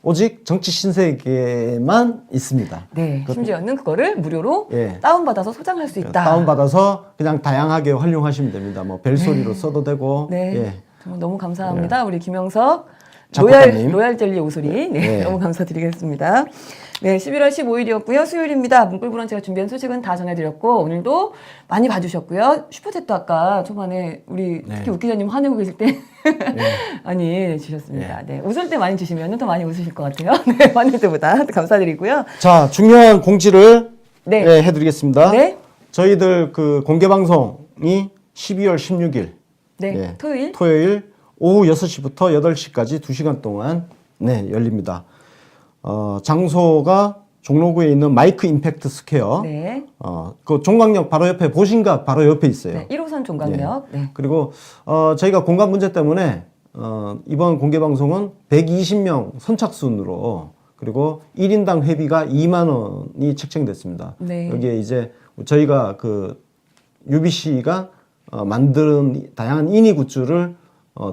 오직 정치 신세계만 있습니다. 네. 심지어는 그거를 무료로 예. 다운받아서 소장할 수 있다. 다운받아서 그냥 다양하게 활용하시면 됩니다. 뭐 벨소리로 써도 되고. 네. 예. 정말 너무 감사합니다. 우리 김영석 작곡가님. 로얄 젤리 오소리. 네. 네. 너무 감사드리겠습니다. 네. 11월 15일이었고요. 수요일입니다. 문불브런치가 준비한 소식은 다 전해드렸고, 오늘도 많이 봐주셨고요. 슈퍼챗도 아까 초반에 우리 특히 우 기자님 화내고 계실 때 많이 주셨습니다. 네. 웃을 때 많이 주시면 더 많이 웃으실 것 같아요. 네. 화낼 때보다. 감사드리고요. 자, 중요한 공지를 네. 예, 해드리겠습니다. 네. 저희들 그 공개 방송이 12월 16일 네. 예, 토요일. 오후 6시부터 8시까지 2시간 동안 열립니다. 장소가 종로구에 있는 마이크 임팩트 스퀘어. 네. 그 종강역 바로 옆에 보신각 바로 옆에 있어요. 네. 1호선 종강역. 네. 그리고 저희가 공간 문제 때문에 이번 공개 방송은 120명 선착순으로 그리고 1인당 회비가 2만 원이 책정됐습니다. 네. 여기에 이제 저희가 그 UBC가 만든 다양한 이니 굿즈를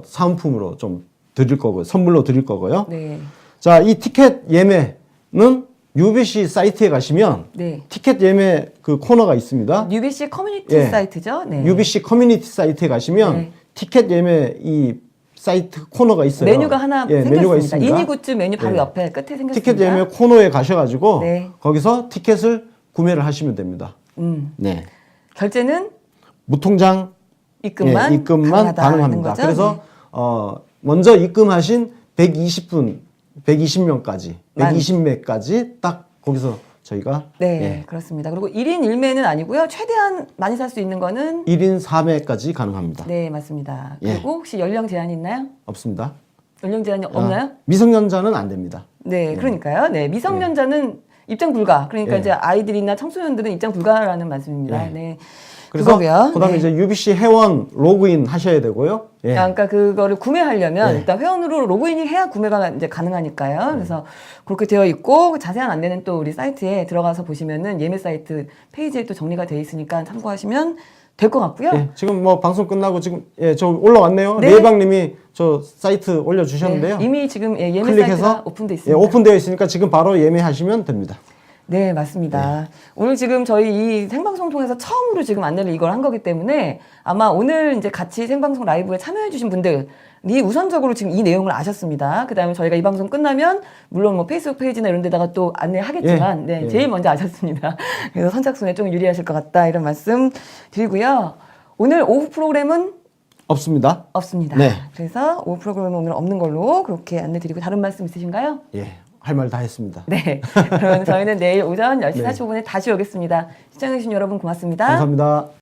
사은품으로 좀 드릴 거고요. 선물로 드릴 거고요. 네. 자, 이 티켓 예매는 UBC 사이트에 가시면 네. 티켓 예매 그 코너가 있습니다. UBC 커뮤니티 예. 사이트죠? 네. UBC 커뮤니티 사이트에 가시면 네. 티켓 예매 이 사이트 코너가 있어요. 메뉴가 하나 예, 생겼습니다. 메뉴가 있습니다. 이니굿즈 메뉴 바로 예. 옆에 끝에 생겼습니다. 티켓 예매 코너에 가셔가지고 네. 거기서 티켓을 구매를 하시면 됩니다. 네. 결제는 무통장 입금만, 입금만 가능합니다. 거죠? 그래서 먼저 입금하신 120명까지, 만. 120매까지 딱 거기서 저희가 네, 그렇습니다. 그리고 1인 1매는 아니고요. 최대한 많이 살 수 있는 거는 1인 4매까지 가능합니다. 네, 맞습니다. 예. 그리고 혹시 연령 제한이 있나요? 없습니다. 연령 제한이 없나요? 미성년자는 안 됩니다. 네, 그러니까요. 네, 미성년자는 입장 불가. 그러니까 예. 이제 아이들이나 청소년들은 입장 불가라는 말씀입니다. 예. 네. 그래서 그거고요. 그다음에 네. 이제 UBC 회원 로그인 하셔야 되고요. 예. 그러니까 그거를 구매하려면 네. 일단 회원으로 로그인이 해야 구매가 이제 가능하니까요. 그래서 그렇게 되어 있고 자세한 안내는 또 우리 사이트에 들어가서 보시면은 예매 사이트 페이지에 또 정리가 되어 있으니까 참고하시면 될 것 같고요. 예, 지금 뭐 방송 끝나고 지금 저 올라왔네요. 네. 레이방님이 저 사이트 올려주셨는데요. 네, 이미 지금 예매 클릭해서 사이트가 오픈돼 예, 있습니다. 오픈되어 있으니까 지금 바로 예매하시면 됩니다. 네, 맞습니다. 오늘 지금 저희 이 생방송 통해서 처음으로 지금 안내를 이걸 한 거기 때문에 아마 오늘 이제 같이 생방송 라이브에 참여해주신 분들이 우선적으로 지금 이 내용을 아셨습니다. 그 다음에 저희가 이 방송 끝나면 물론 뭐 페이스북 페이지나 이런 데다가 또 안내하겠지만 예. 네, 예. 제일 먼저 아셨습니다. 그래서 선착순에 좀 유리하실 것 같다 이런 말씀 드리고요. 오늘 오후 프로그램은 없습니다. 없습니다. 네. 그래서 오후 프로그램은 오늘 없는 걸로 그렇게 안내 드리고 다른 말씀 있으신가요? 예, 할 말 다 했습니다. 네. 그러면 저희는 내일 오전 10시 네. 45분에 다시 오겠습니다. 시청해주신 여러분 고맙습니다. 감사합니다.